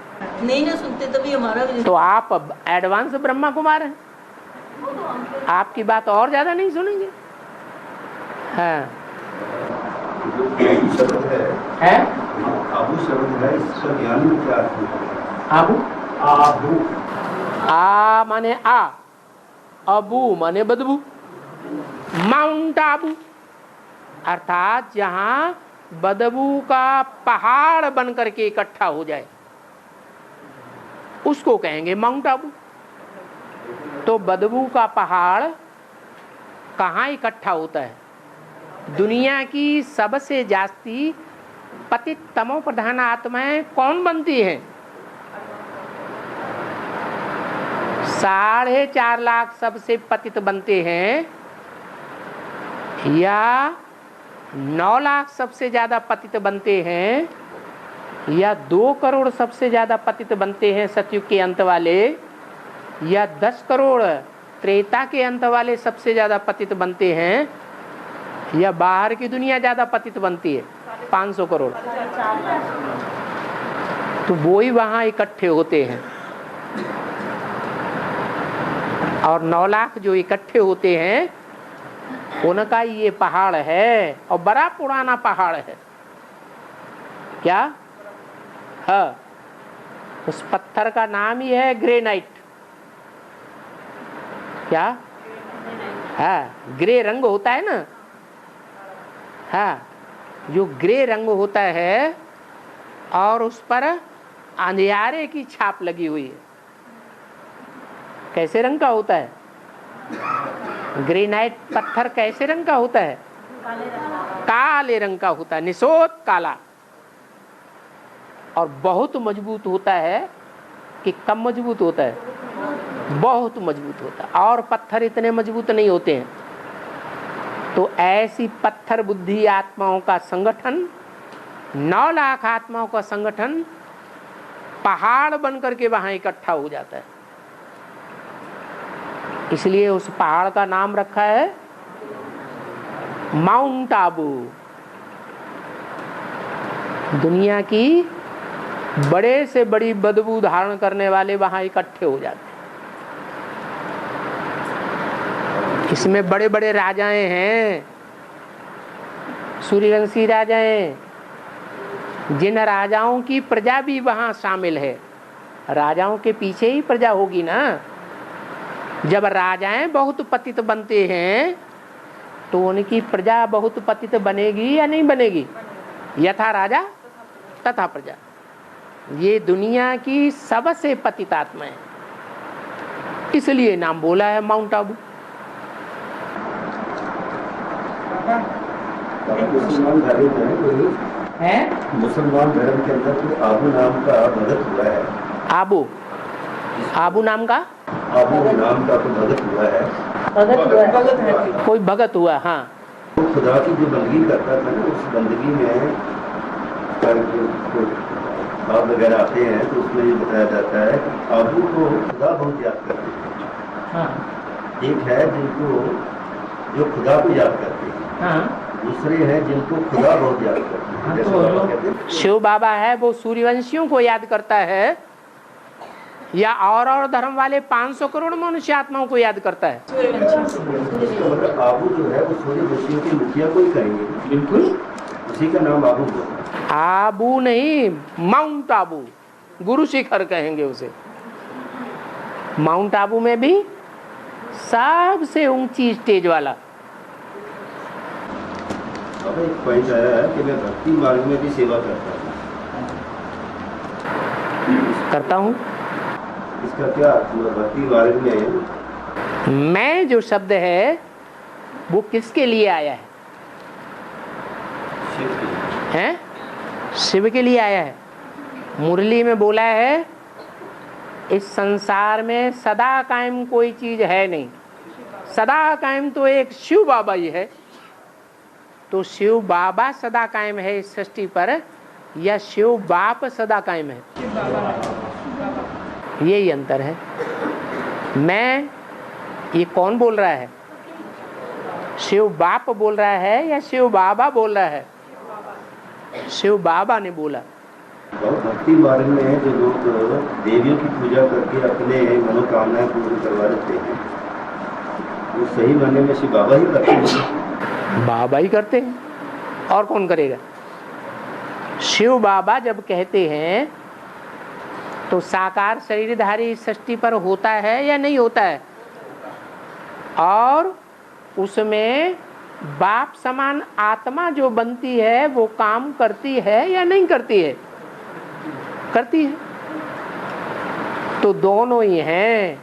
Speaker 2: नहीं ना सुनते, तभी हमारा भी। तो
Speaker 1: आप एडवांस ब्रह्मा कुमार हैं, आपकी बात और ज्यादा नहीं सुनेंगे। हाँ,
Speaker 4: शब्द है आबू शब्द है, इसका ज्ञान में क्या अर्थ है? आबू
Speaker 1: आ माने आ, अबू माने बदबू, माउंट आबू अर्थात जहाँ बदबू का पहाड़ बन करके इकट्ठा हो जाए उसको कहेंगे माउंट आबू। तो बदबू का पहाड़ कहाँ इकट्ठा होता है? दुनिया की सबसे जास्ती पतित तमो प्रधान आत्माएं कौन बनती हैं? 4.5 लाख सबसे पतित बनते हैं, या 9 लाख सबसे ज्यादा पतित बनते हैं, या 2 करोड़ सबसे ज्यादा पतित बनते हैं सतयुग के अंत वाले, या 10 करोड़ त्रेता के अंत वाले सबसे ज्यादा पतित बनते हैं या बाहर की दुनिया ज्यादा पतित बनती है? 500 करोड़। तो वो ही वहां इकट्ठे होते हैं, और 9 लाख जो इकट्ठे होते हैं उनका ये पहाड़ है, और बड़ा पुराना पहाड़ है। क्या? हाँ, उस पत्थर का नाम ही है ग्रेनाइट। क्या? हाँ, ग्रे रंग होता है ना। हाँ, जो ग्रे रंग होता है और उस पर अंधियारे की छाप लगी हुई है। कैसे रंग का होता है? ग्रेनाइट पत्थर कैसे रंग का होता है? काले रंग का होता है, निशोत काला, और बहुत मजबूत होता है कि कम मजबूत होता है? बहुत मजबूत होता है, और पत्थर इतने मजबूत नहीं होते हैं। तो ऐसी पत्थर बुद्धि आत्माओं का संगठन, 9 लाख आत्माओं का संगठन पहाड़ बनकर के वहां इकट्ठा हो जाता है। इसलिए उस पहाड़ का नाम रखा है माउंट आबू। दुनिया की बड़े से बड़ी बदबू धारण करने वाले वहां इकट्ठे हो जाते हैं। इसमें बड़े बड़े राजाएं हैं, सूर्यवंशी राजाएं, जिन राजाओं की प्रजा भी वहां शामिल है। राजाओं के पीछे ही प्रजा होगी ना। जब राजाएं बहुत पतित बनते हैं तो उनकी प्रजा बहुत पतित बनेगी या नहीं बनेगी? यथा राजा तथा प्रजा। ये दुनिया की सबसे पतित आत्मा है, इसलिए नाम बोला है माउंट आबू।
Speaker 4: मुसलमान धर्म
Speaker 1: है,
Speaker 4: मुसलमान धर्म के अंदर कोई आबू नाम का भगत हुआ है।
Speaker 1: आबू, आबू नाम का,
Speaker 4: आबू नाम का कोई भगत हुआ है।
Speaker 5: भगत है,
Speaker 1: कोई भगत हुआ। हाँ,
Speaker 4: वो खुदा की जो बंदगी करता था ना, उस बंदगी में बाप वगैरह आते हैं तो उसमें ये बताया जाता है कि आबू को खुदा बहुत याद करते हैं।
Speaker 1: हाँ,
Speaker 4: एक है जिनको जो खुदा को याद करते हैं,
Speaker 1: हाँ,
Speaker 4: दूसरे हैं जिनको खुदा बहुत याद करते हैं। जैसे बाबा कहते हैं
Speaker 1: शिव बाबा है, वो सूर्यवंशियों को याद करता है, या और धर्म वाले 500 करोड़ मनुष्य आत्माओं को याद करता है?
Speaker 4: मतलब आबू जो है वो सूर्यवंशियों के मुखिया को ही करेंगे।
Speaker 1: बिल्कुल,
Speaker 4: उसी का नाम आबू हुआ।
Speaker 1: आबू नहीं, माउंट आबू, गुरु शिखर कहेंगे उसे। माउंट आबू में भी सबसे ऊंची स्टेज वाला।
Speaker 4: अब एक पॉइंट आया है कि मैं भक्ति मार्ग में भी सेवा करता हूँ। इसका क्या भक्ति मार्ग में
Speaker 1: मैं जो शब्द है वो किसके लिए आया है? हैं? शिव के लिए आया है। मुरली में बोला है इस संसार में सदा कायम कोई चीज है नहीं, सदा कायम तो एक शिव बाबा ही है। तो शिव बाबा सदा कायम है इस सृष्टि पर, या शिव बाप सदा कायम है? यही अंतर है। मैं, ये कौन बोल रहा है? शिव बाप बोल रहा है या शिव बाबा बोल रहा है? शिव बाबा ने बोला।
Speaker 4: भक्ति मार्ग में जो लोग देवियों की पूजा करके अपने मनोकामनाएं पूर्ण करवा लेते हैं, वो सही मायने में शिव बाबा ही करते हैं।
Speaker 1: बाबा ही करते हैं, और कौन करेगा? शिव बाबा जब कहते हैं तो साकार शरीरधारी सृष्टि पर होता है या नहीं होता है? और उसमें बाप समान आत्मा जो बनती है वो काम करती है या नहीं करती है? करती है। तो दोनों ही हैं।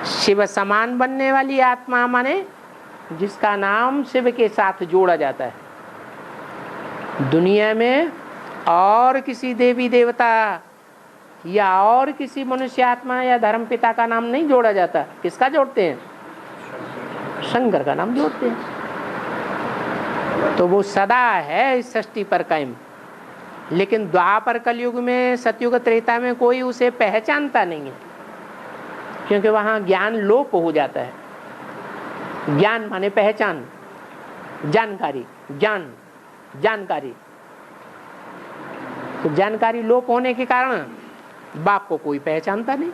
Speaker 1: शिव समान बनने वाली आत्मा माने जिसका नाम शिव के साथ जोड़ा जाता है। दुनिया में और किसी देवी देवता या और किसी मनुष्य आत्मा या धर्म पिता का नाम नहीं जोड़ा जाता। किसका जोड़ते हैं? शंकर का नाम जोड़ते हैं। तो वो सदा है इस सृष्टि पर कायम। लेकिन द्वापर कलयुग में, सतयुग त्रेता में कोई उसे पहचानता नहीं है। क्योंकि वहाँ ज्ञान लोप हो जाता है। ज्ञान माने पहचान, जानकारी, ज्ञान, जानकारी। तो जानकारी लोप होने के कारण बाप को कोई पहचानता नहीं।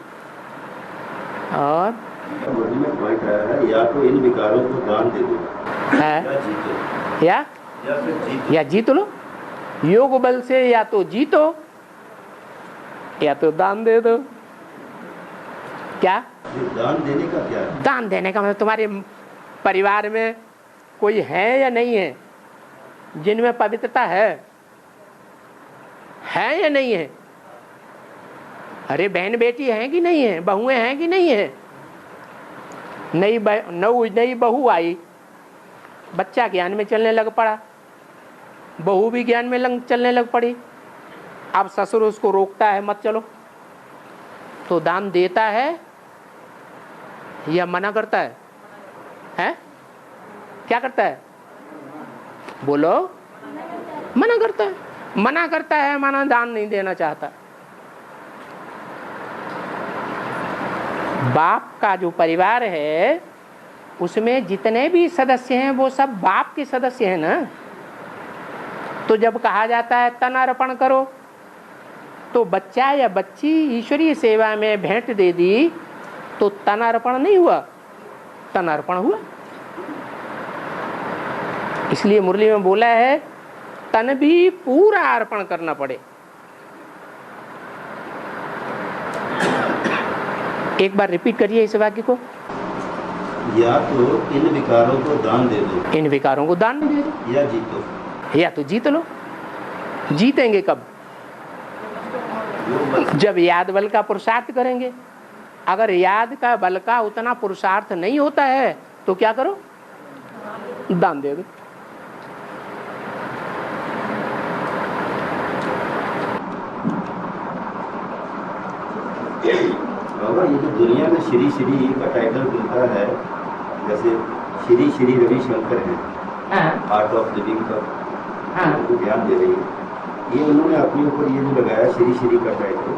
Speaker 1: और
Speaker 4: पॉइंट है, या तो इन विकारों को दान दे दो
Speaker 1: है
Speaker 4: या जीतो,
Speaker 1: या
Speaker 4: फिर जीतो।
Speaker 1: या जीत लो। योग बल से या तो जीतो या तो दान दे दो। क्या
Speaker 4: ये दान देने का क्या है?
Speaker 1: दान देने का मतलब तुम्हारे परिवार में कोई है या नहीं है जिनमें पवित्रता है या नहीं है? अरे बहन बेटी है कि नहीं है, बहुएं हैं कि नहीं है? नई बहू आई, बच्चा ज्ञान में चलने लग पड़ा, बहू भी ज्ञान में चलने लग पड़ी। अब ससुर उसको रोकता है मत चलो, तो दान देता है या मना करता है? हैं? क्या करता है? बोलो। मना करता है। मना करता है माना दान नहीं देना चाहता। बाप का जो परिवार है उसमें जितने भी सदस्य हैं वो सब बाप के सदस्य हैं ना। तो जब कहा जाता है तन अर्पण करो, तो बच्चा या बच्ची ईश्वरीय सेवा में भेंट दे दी तो तन अर्पण नहीं हुआ, तन अर्पण हुआ। इसलिए मुरली में बोला है तन भी पूरा अर्पण करना पड़े। एक बार रिपीट करिए इस वाक्य को।
Speaker 4: या तो इन विकारों को दान दे दो,
Speaker 1: इन विकारों को दान दे दो
Speaker 4: या जीतो।
Speaker 1: या तो जीत लो। जीतेंगे कब? जब याद बल का पुरुषार्थ करेंगे। अगर याद का बल का उतना पुरुषार्थ नहीं होता है तो क्या करो? दान दे दो।
Speaker 4: बाबा ये जो दुनिया में श्री श्री का टाइटल मिलता है, जैसे श्री श्री रविशंकर है, आर्ट ऑफ लिविंग का उनको ध्यान दे रही है, ये उन्होंने अपने ऊपर ये जो लगाया श्री श्री का टाइटल,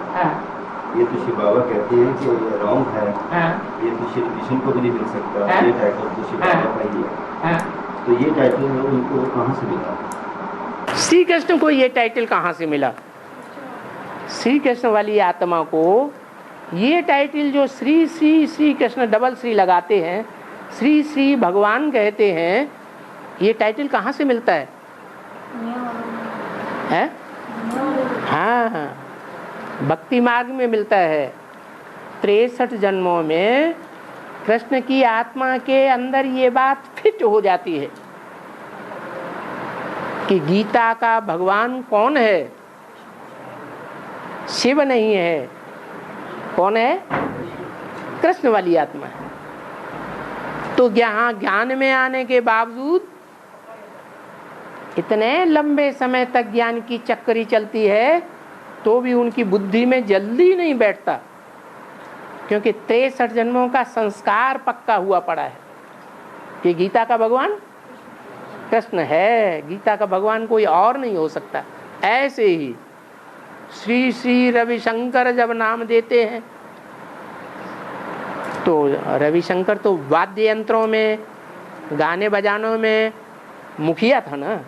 Speaker 4: ये तो शिव बाबा कहते हैं कि ये रॉन्ग है, ये तो श्री कृष्ण को भी नहीं मिल सकता, ये टाइटल तो शिव बाबा का ही है। तो ये टाइटल उनको कहाँ से मिला?
Speaker 1: श्री कृष्ण को ये टाइटल कहाँ से मिला? श्री कृष्ण वाली आत्मा को ये टाइटल जो श्री श्री श्री कृष्ण डबल श्री लगाते हैं, श्री श्री भगवान कहते हैं, ये टाइटल कहाँ से मिलता है? है? हाँ, भक्ति मार्ग में मिलता है। 63 जन्मों में कृष्ण की आत्मा के अंदर ये बात फिट हो जाती है कि गीता का भगवान कौन है? शिव नहीं है। कौन है? कृष्ण वाली आत्मा है। तो यहाँ ज्ञान में आने के बावजूद इतने लंबे समय तक ज्ञान की चक्करी चलती है तो भी उनकी बुद्धि में जल्दी नहीं बैठता, क्योंकि 63 जन्मों का संस्कार पक्का हुआ पड़ा है कि गीता का भगवान कृष्ण है, गीता का भगवान कोई और नहीं हो सकता। ऐसे ही श्री श्री रविशंकर जब नाम देते हैं तो रविशंकर तो वाद्य यंत्रों में, गाने बजानों में मुखिया था ना।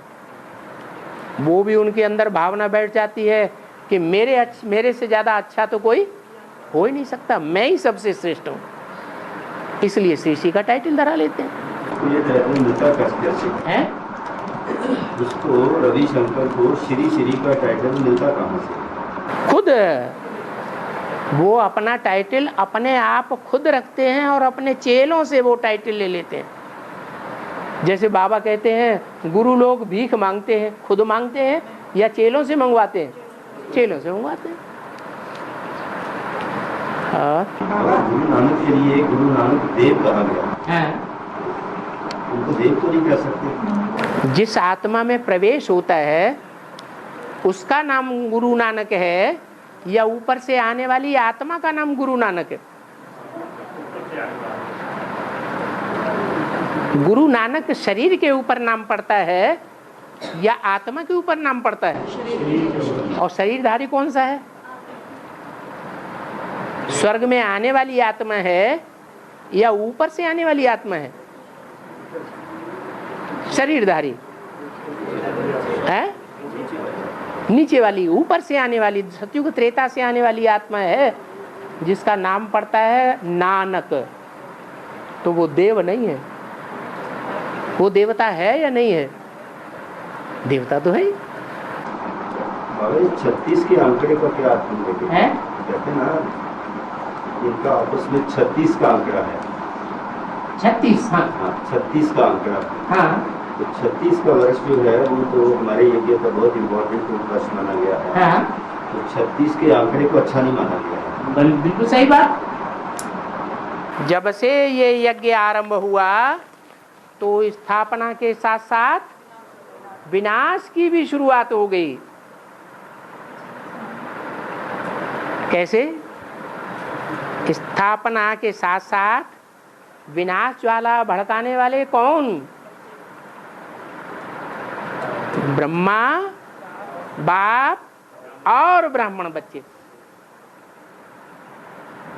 Speaker 1: वो भी उनके अंदर भावना बैठ जाती है कि मेरे से ज़्यादा अच्छा तो कोई हो ही नहीं सकता, मैं ही सबसे श्रेष्ठ हूँ। इसलिए श्री श्री का टाइटल धरा लेते हैं।
Speaker 4: तो ये टाइटल मिलता कैसे
Speaker 1: है?
Speaker 4: उसको रविशंकर को श्री श्री का टाइटल मिलता कहाँ से?
Speaker 1: खुद वो अपना टाइटल अपने आप खुद रखते हैं और अपने चेलों से वो टाइटल ले लेते हैं। जैसे बाबा कहते हैं गुरु लोग भीख मांगते हैं, खुद मांगते हैं या चेलों से मंगवाते हैं? चेलों से मंगवाते हैं।
Speaker 4: गुरु नानक के लिए गुरु नानक देव कहा गया, उनको देव तो नहीं कह सकते।
Speaker 1: जिस आत्मा में प्रवेश होता है उसका नाम गुरु नानक है या ऊपर से आने वाली आत्मा का नाम गुरु नानक है? गुरु नानक शरीर के ऊपर नाम पड़ता है या आत्मा के ऊपर नाम पड़ता है? और शरीरधारी कौन सा है? स्वर्ग में आने वाली आत्मा है या ऊपर से आने वाली आत्मा है? शरीरधारी है, नीचे वाली, ऊपर से आने वाली, सतयुग त्रेता से आने वाली आत्मा है जिसका नाम पड़ता है नानक। तो वो देव नहीं है, वो देवता है या नहीं है? देवता तो है ही।
Speaker 4: 36 के आंकड़े का क्या अर्थ है? कहते हैं ना, इनका आपस में 36 का आंकड़ा है।
Speaker 1: 36? हाँ,
Speaker 4: 36 का आंकड़ा।
Speaker 1: हाँ,
Speaker 4: तो 36 का वर्ष जो है वो तो हमारे यज्ञ का बहुत इम्पोर्टेंट वर्ष माना गया है।
Speaker 1: हाँ।
Speaker 4: तो 36 के आंकड़े को अच्छा नहीं माना गया है।
Speaker 1: बिल्कुल सही बात। जब से ये यज्ञ आरंभ हुआ तो स्थापना के साथ साथ विनाश की भी शुरुआत हो गई। कैसे? स्थापना के साथ साथ विनाश ज्वाला भड़काने वाले कौन? ब्रह्मा, बाप और ब्राह्मण बच्चे।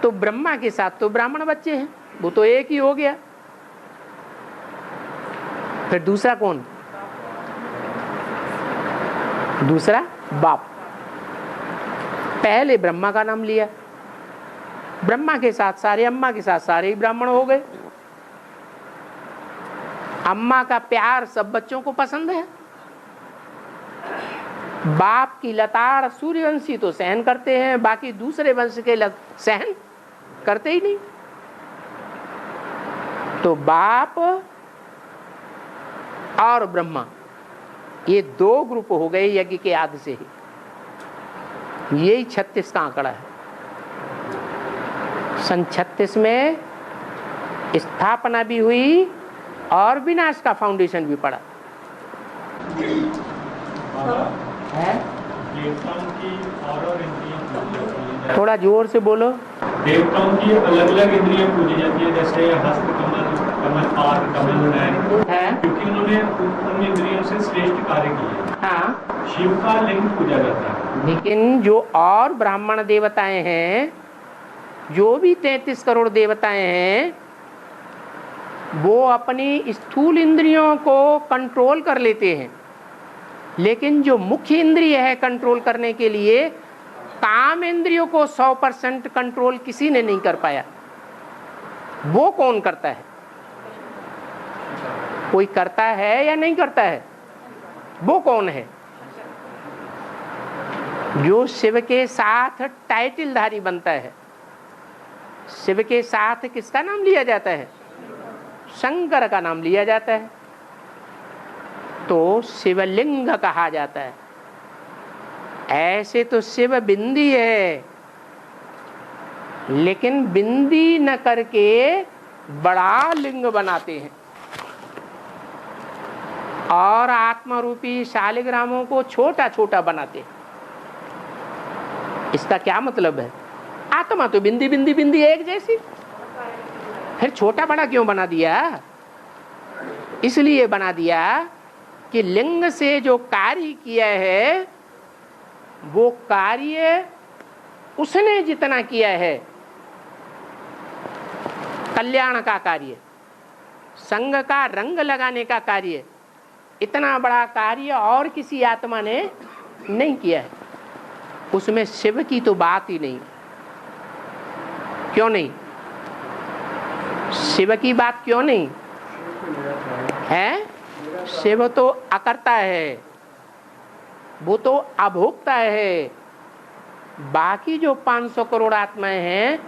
Speaker 1: तो ब्रह्मा के साथ तो ब्राह्मण बच्चे हैं, वो तो एक ही हो गया। फिर दूसरा कौन? दूसरा बाप। पहले ब्रह्मा का नाम लिया, ब्रह्मा के साथ सारे, अम्मा के साथ सारे ही ब्राह्मण हो गए। अम्मा का प्यार सब बच्चों को पसंद है। बाप की लताड़ सूर्यवंशी तो सहन करते हैं, बाकी दूसरे वंश के सहन करते ही नहीं। तो बाप और ब्रह्मा ये दो ग्रुप हो गए यज्ञ के आदि से ही। यही 36 का आंकड़ा है। सन 36 में स्थापना भी हुई और विनाश का फाउंडेशन भी पड़ा है।
Speaker 3: देवताओं की और इंद्रियां,
Speaker 1: थोड़ा जोर से बोलो।
Speaker 3: देवताओं की अलग अलग इंद्रियां पूजी जाती है, जैसे हस्त कमल, कमल पाद, कमल नयन है, क्योंकि उन्होंने उन इंद्रियों से श्रेष्ठ कार्य किए।
Speaker 1: हाँ,
Speaker 3: शिव का लिंग पूजा जाता है।
Speaker 1: लेकिन जो और ब्राह्मण देवताएं हैं, जो भी 33 करोड़ देवताएं हैं, वो अपनी स्थूल इंद्रियों को कंट्रोल कर लेते हैं। लेकिन जो मुख्य इंद्रिय है कंट्रोल करने के लिए, काम इंद्रियों को 100% कंट्रोल किसी ने नहीं कर पाया। वो कौन करता है? कोई करता है या नहीं करता है? वो कौन है? जो शिव के साथ टाइटलधारी बनता है। शिव के साथ किसका नाम लिया जाता है? शंकर का नाम लिया जाता है, तो शिवलिंग कहा जाता है। ऐसे तो शिव बिंदी है, लेकिन बिंदी न करके बड़ा लिंग बनाते हैं और आत्मा रूपी शालिग्रामों को छोटा छोटा बनाते हैं। इसका क्या मतलब है? आत्मा तो बिंदी बिंदी बिंदी एक जैसी, फिर छोटा बड़ा क्यों बना दिया? इसलिए बना दिया कि लिंग से जो कार्य किया है वो कार्य उसने जितना किया है, कल्याण का कार्य, संग का रंग लगाने का कार्य, इतना बड़ा कार्य और किसी आत्मा ने नहीं किया है। उसमें शिव की तो बात ही नहीं। क्यों नहीं? शिव की बात क्यों नहीं है? शिव तो अकर्ता है, वो तो अभोक्ता है। बाकी जो 500 करोड़ आत्माएं हैं,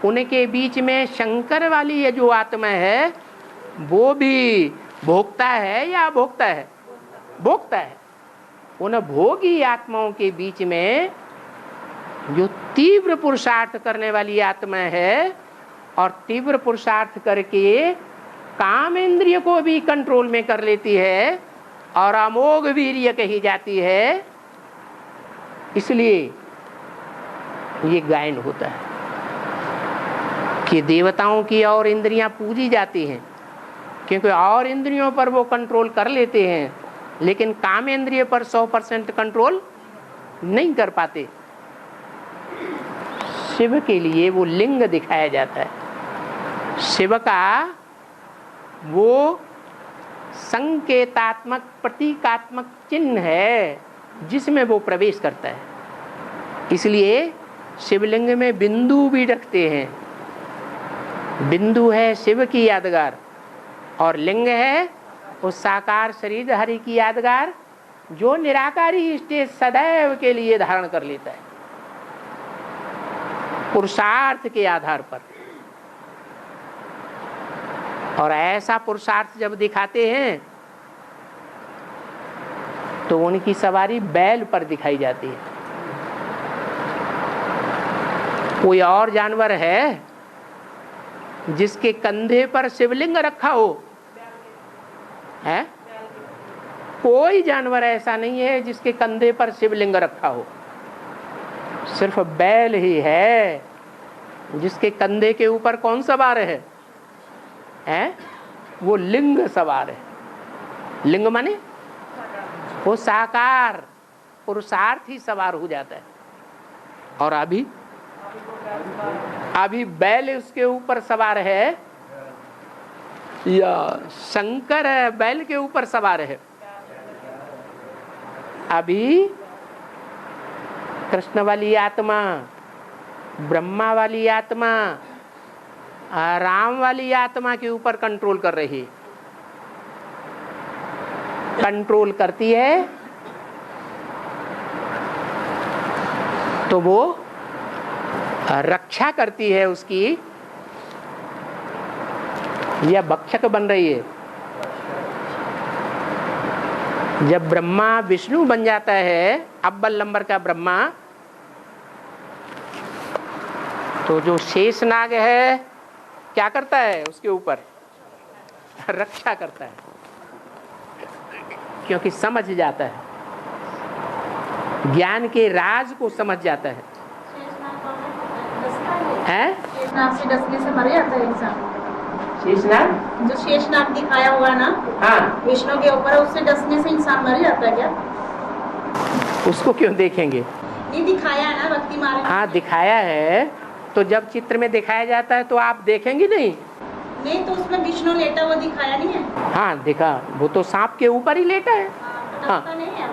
Speaker 1: उनके बीच में शंकर वाली ये जो आत्मा है वो भी भोक्ता है या अभोक्ता है? भोक्ता है। उन भोगी आत्माओं के बीच में जो तीव्र पुरुषार्थ करने वाली आत्मा है और तीव्र पुरुषार्थ करके काम इंद्रिय को भी कंट्रोल में कर लेती है और अमोघ वीर्य कही जाती है, इसलिए ये गायन होता है कि देवताओं की और इंद्रियां पूजी जाती हैं, क्योंकि और इंद्रियों पर वो कंट्रोल कर लेते हैं, लेकिन काम इंद्रिय पर 100% कंट्रोल नहीं कर पाते। शिव के लिए वो लिंग दिखाया जाता है। शिव का वो संकेतात्मक प्रतीकात्मक चिन्ह है जिसमें वो प्रवेश करता है। इसलिए शिवलिंग में बिंदु भी रखते हैं। बिंदु है शिव की यादगार और लिंग है उस साकार शरीर हरि की यादगार जो निराकारी स्टेज सदैव के लिए धारण कर लेता है पुरुषार्थ के आधार पर। और ऐसा पुरुषार्थ जब दिखाते हैं तो उनकी सवारी बैल पर दिखाई जाती है। कोई और जानवर है जिसके कंधे पर शिवलिंग रखा हो? है? कोई जानवर ऐसा नहीं है जिसके कंधे पर शिवलिंग रखा हो। सिर्फ बैल ही है जिसके कंधे के ऊपर कौन सवार है? वो लिंग सवार है। लिंग माने वो साकार पुरुषार्थ ही सवार हो जाता है। और अभी बैल उसके ऊपर सवार है या शंकर बैल के ऊपर सवार है? अभी कृष्ण वाली आत्मा, ब्रह्मा वाली आत्मा, राम वाली आत्मा के ऊपर कंट्रोल कर रही है। कंट्रोल करती है तो वो रक्षा करती है उसकी या भक्षक बन रही है। जब ब्रह्मा विष्णु बन जाता है, अव्वल नंबर का ब्रह्मा, तो जो शेषनाग है क्या करता है? उसके ऊपर रक्षा करता है क्योंकि समझ जाता है, ज्ञान के राज को समझ जाता है।
Speaker 2: शेषनाग से डसने से मर जाता है इंसान।
Speaker 1: शेषनाग
Speaker 2: जो शेषनाग दिखाया हुआ ना,
Speaker 1: हाँ,
Speaker 2: विष्णु के ऊपर, उससे डसने से इंसान मर जाता है क्या?
Speaker 1: उसको क्यों देखेंगे?
Speaker 2: ये दिखाया है ना भक्ति मार्ग।
Speaker 1: हाँ दिखाया है, तो जब चित्र में दिखाया जाता है तो आप देखेंगे नहीं?
Speaker 2: नहीं तो उसमें विष्णु लेटा हुआ दिखाया नहीं है?
Speaker 1: हाँ देखा, वो तो सांप के ऊपर ही लेटा है। हाँ,
Speaker 2: नहीं है,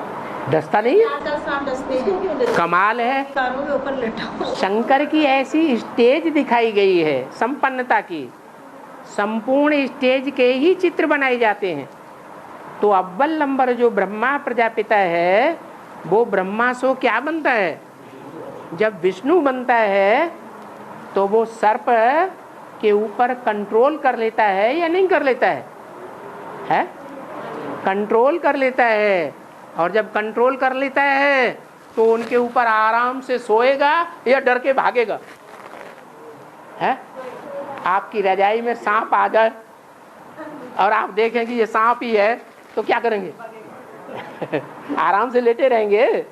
Speaker 1: डसता नहीं है।
Speaker 2: आजकल सांप डसते हैं।
Speaker 1: कमाल है,
Speaker 2: कानों के ऊपर लेटा हुआ।
Speaker 1: शंकर की ऐसी स्टेज दिखाई गई है संपन्नता की, संपूर्ण स्टेज के ही चित्र बनाए जाते हैं। तो अव्वल नंबर जो ब्रह्मा प्रजापिता है वो ब्रह्मा सो क्या बनता है? जब विष्णु बनता है तो वो सर्प के ऊपर कंट्रोल कर लेता है या नहीं कर लेता है? कंट्रोल कर लेता है। और जब कंट्रोल कर लेता है तो उनके ऊपर आराम से सोएगा या डर के भागेगा? है? आपकी रजाई में सांप आ जाए और आप देखें कि ये सांप ही है तो क्या करेंगे? आराम से लेटे रहेंगे?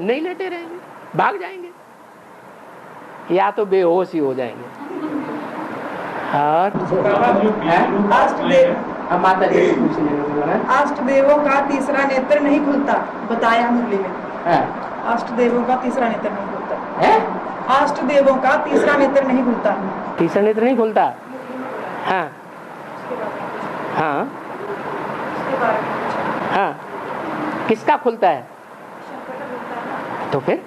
Speaker 1: नहीं लेटे रहेंगे, भाग जाएंगे या तो बेहोश ही हो जाएंगे। और माता जी
Speaker 5: अष्टदेवों का तीसरा नेत्र नहीं खुलता, बताया मुरली में। अष्टदेवों का तीसरा नेत्र नहीं खुलता। अष्टदेवों का तीसरा नेत्र नहीं खुलता।
Speaker 1: तीसरा नेत्र नहीं खुलता? हाँ हाँ हाँ, किसका खुलता है? तो फिर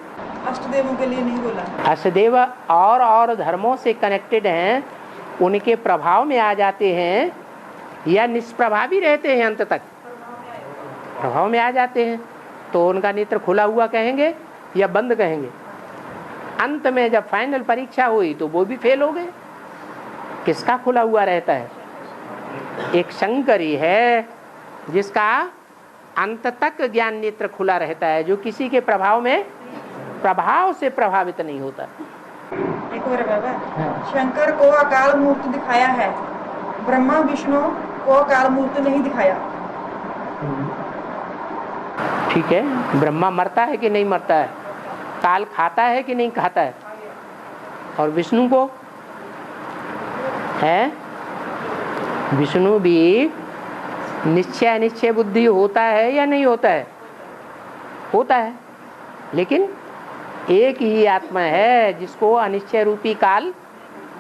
Speaker 5: अष्टदेवों के लिए नहीं बोला।
Speaker 1: अष्टदेव और धर्मों से कनेक्टेड हैं, उनके प्रभाव में आ जाते हैं या निष्प्रभावी रहते हैं? अंत तक प्रभाव में आ जाते हैं तो उनका नेत्र खुला हुआ कहेंगे या बंद कहेंगे? अंत में जब फाइनल परीक्षा हुई तो वो भी फेल हो गए। किसका खुला हुआ रहता है? एक शंकरी है जिसका अंत तक ज्ञान नेत्र खुला रहता है, जो किसी के प्रभाव से प्रभावित नहीं होता।
Speaker 5: एक और बाबा, शंकर को अकाल मूर्त दिखाया है, ब्रह्मा विष्णु को अकाल मूर्त नहीं दिखाया।
Speaker 1: ठीक है, ब्रह्मा मरता है कि नहीं मरता है? काल खाता है कि नहीं खाता है? और विष्णु को है? विष्णु भी निश्चय बुद्धि होता है या नहीं होता है? होता है, लेकिन एक ही आत्मा है जिसको अनिश्चय रूपी काल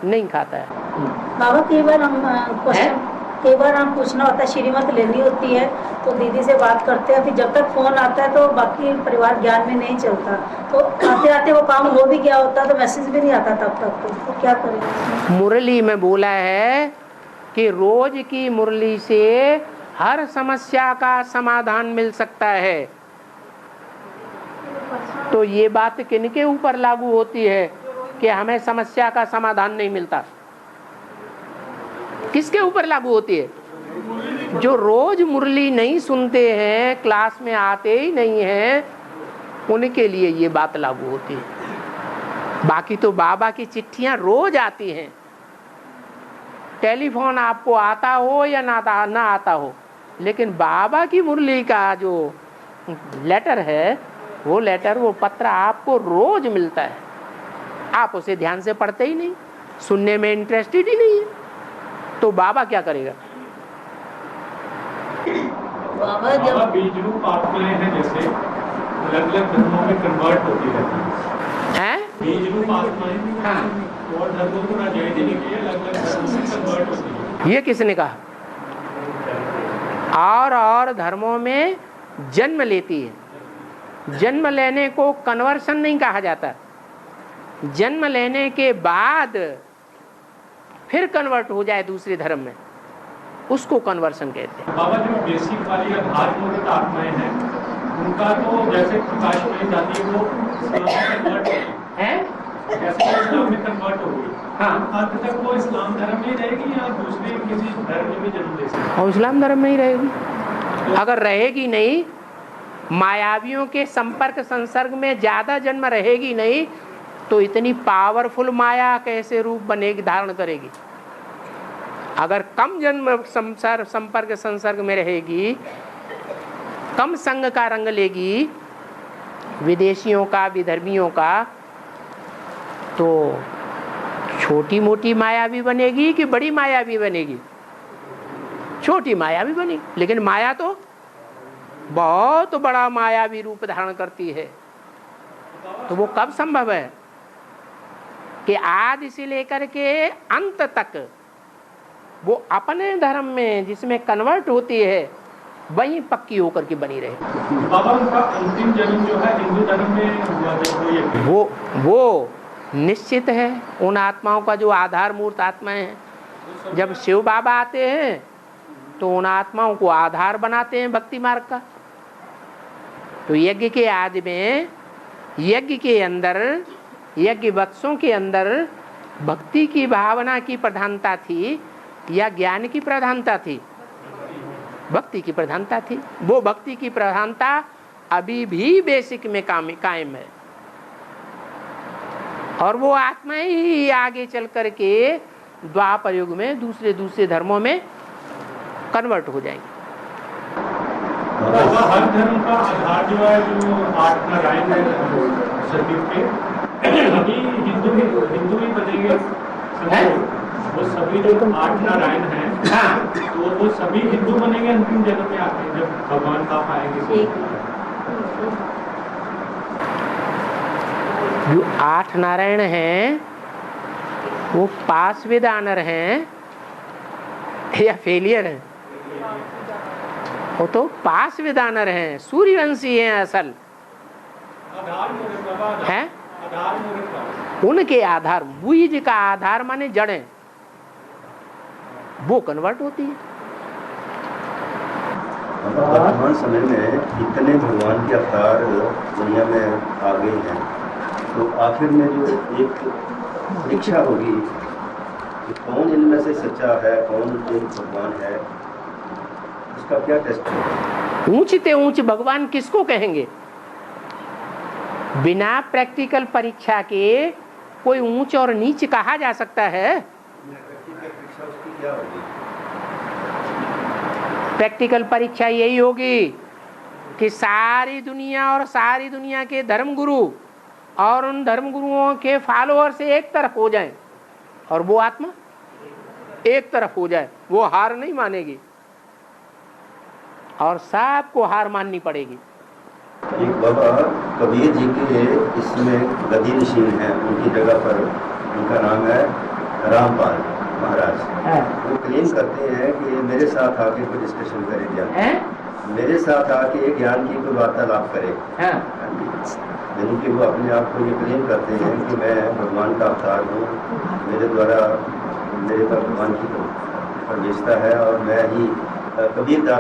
Speaker 1: नहीं खाता है।
Speaker 2: बाबा कई बार हम पूछना होता है, श्रीमत लेनी होती है तो दीदी से बात करते हैं, फिर जब तक फोन आता है तो बाकी परिवार ज्ञान में नहीं चलता, तो आते आते वो काम हो भी गया होता तो मैसेज भी नहीं आता तब तक, तो क्या करें?
Speaker 1: मुरली में बोला है कि रोज की मुरली से हर समस्या का समाधान मिल सकता है। तो ये बात किनके ऊपर लागू होती है कि हमें समस्या का समाधान नहीं मिलता? किसके ऊपर लागू होती है? जो रोज मुरली नहीं सुनते हैं, क्लास में आते ही नहीं हैं, उनके लिए ये बात लागू होती है। बाकी तो बाबा की चिट्ठियां रोज आती हैं, टेलीफोन आपको आता हो या ना आता हो, लेकिन बाबा की मुरली का जो लेटर है, वो लेटर, वो पत्र आपको रोज मिलता है। आप उसे ध्यान से पढ़ते ही नहीं, सुनने में इंटरेस्टेड ही नहीं है, तो बाबा क्या करेगा?
Speaker 3: बाबा बीज रूप आत्माएं हैं, जैसे अलग अलग धर्मों में कन्वर्ट होती रहती हैं। बीज रूप आत्माएं और धर्मों को ना जय देने के लिए अलग अलग धर्मों में कन्वर्ट होती है।
Speaker 1: ये किसने कहा? और धर्मों में जन्म लेती है। जन्म लेने को कन्वर्शन नहीं कहा जाता, जन्म लेने के बाद फिर कन्वर्ट हो जाए दूसरे धर्म में, उसको कन्वर्शन कहते हैं।
Speaker 3: बाबा जो बेसिक वाली आधार मूलत आत्माएं हैं, उनका तो जैसे प्रकाश में जाती है वो कन्वर्ट है, जैसे इस्लाम में कन्वर्ट हो गई, अंत तक वो इस्लाम धर्म में रहेगी या दूसरे किसी धर्म में जन्म ले सकती है?
Speaker 1: और इस्लाम धर्म में ही रहेगी। अगर रहेगी नहीं, मायावियों के संपर्क संसर्ग में ज्यादा जन्म रहेगी नहीं, तो इतनी पावरफुल माया कैसे रूप बनेगी, धारण करेगी? अगर कम जन्म संपर्क संसर्ग में रहेगी, कम संग का रंग लेगी, विदेशियों का, विधर्मियों का, तो छोटी मोटी माया भी बनेगी कि बड़ी माया भी बनेगी? छोटी माया भी बनेगी, लेकिन माया तो बहुत बड़ा मायावी रूप धारण करती है। तो वो कब संभव है कि आदि से लेकर के अंत तक वो अपने धर्म में जिसमें कन्वर्ट होती है वहीं पक्की होकर के बनी रहे।
Speaker 3: बाबा उनका अंतिम जन्म जो है हिंदू धर्म में हुआ,
Speaker 1: वो निश्चित है। उन आत्माओं का जो आधार मूर्त आत्माएं हैं, जब शिव बाबा आते हैं तो उन आत्माओं को आधार बनाते हैं भक्ति मार्ग का। तो यज्ञ के आदि में, यज्ञ के अंदर, यज्ञ वत्सों के अंदर भक्ति की भावना की प्रधानता थी या ज्ञान की प्रधानता थी? भक्ति की प्रधानता थी। वो भक्ति की प्रधानता अभी भी बेसिक में कायम है, और वो आत्माएं ही आगे चल करके द्वापर युग में दूसरे धर्मों में कन्वर्ट हो जाएंगे।
Speaker 3: हर धर्म का आधार जो है, जो 8 नारायण है शरीर के, अभी हिंदू ही बनेंगे। वो सभी जो 8 नारायण हैं, तो वो सभी हिंदू बनेंगे अंतिम जन्म में आके, जब भगवान का पाएंगे।
Speaker 1: जो 8 नारायण हैं वो पास विद आनर हैं या फेलियर हैं? वो तो पास विद आनर हैं, सूर्यवंशी हैं असल है। उनके आधार, बीज का आधार माने जड़ें, वो कन्वर्ट होती है।
Speaker 4: वर्तमान समय में इतने भगवान के अवतार दुनिया में आ गए हैं, तो आखिर में जो एक इच्छा होगी कि कौन इनमें से सच्चा है, कौन एक भगवान है, उसका क्या टेस्ट है?
Speaker 1: ऊंचते ऊंच भगवान किसको कहेंगे? बिना प्रैक्टिकल परीक्षा के कोई ऊंच और नीच कहा जा सकता है? प्रैक्टिकल परीक्षा यही होगी कि सारी दुनिया और सारी दुनिया के धर्मगुरु और उन धर्मगुरुओं के फॉलोअर से एक तरफ हो जाएं, और वो आत्मा एक तरफ हो जाए। वो हार नहीं मानेगी और सबको हार माननी पड़ेगी।
Speaker 4: एक बाबा कबीर जी के इसमें गदी नशीन है, उनकी जगह पर उनका नाम है रामपाल महाराज। वो क्लेम करते हैं कि मेरे साथ आके कोई डिस्कशन करे, ज्ञान मेरे साथ आके ज्ञान की कोई वार्तालाप करे। यानी कि वो अपने आप को ये क्लेम करते हैं कि मैं भगवान का अवतार हूँ, मेरे द्वारा मेरे पर भगवान की प्रवेशता है और मैं ही कबीर दास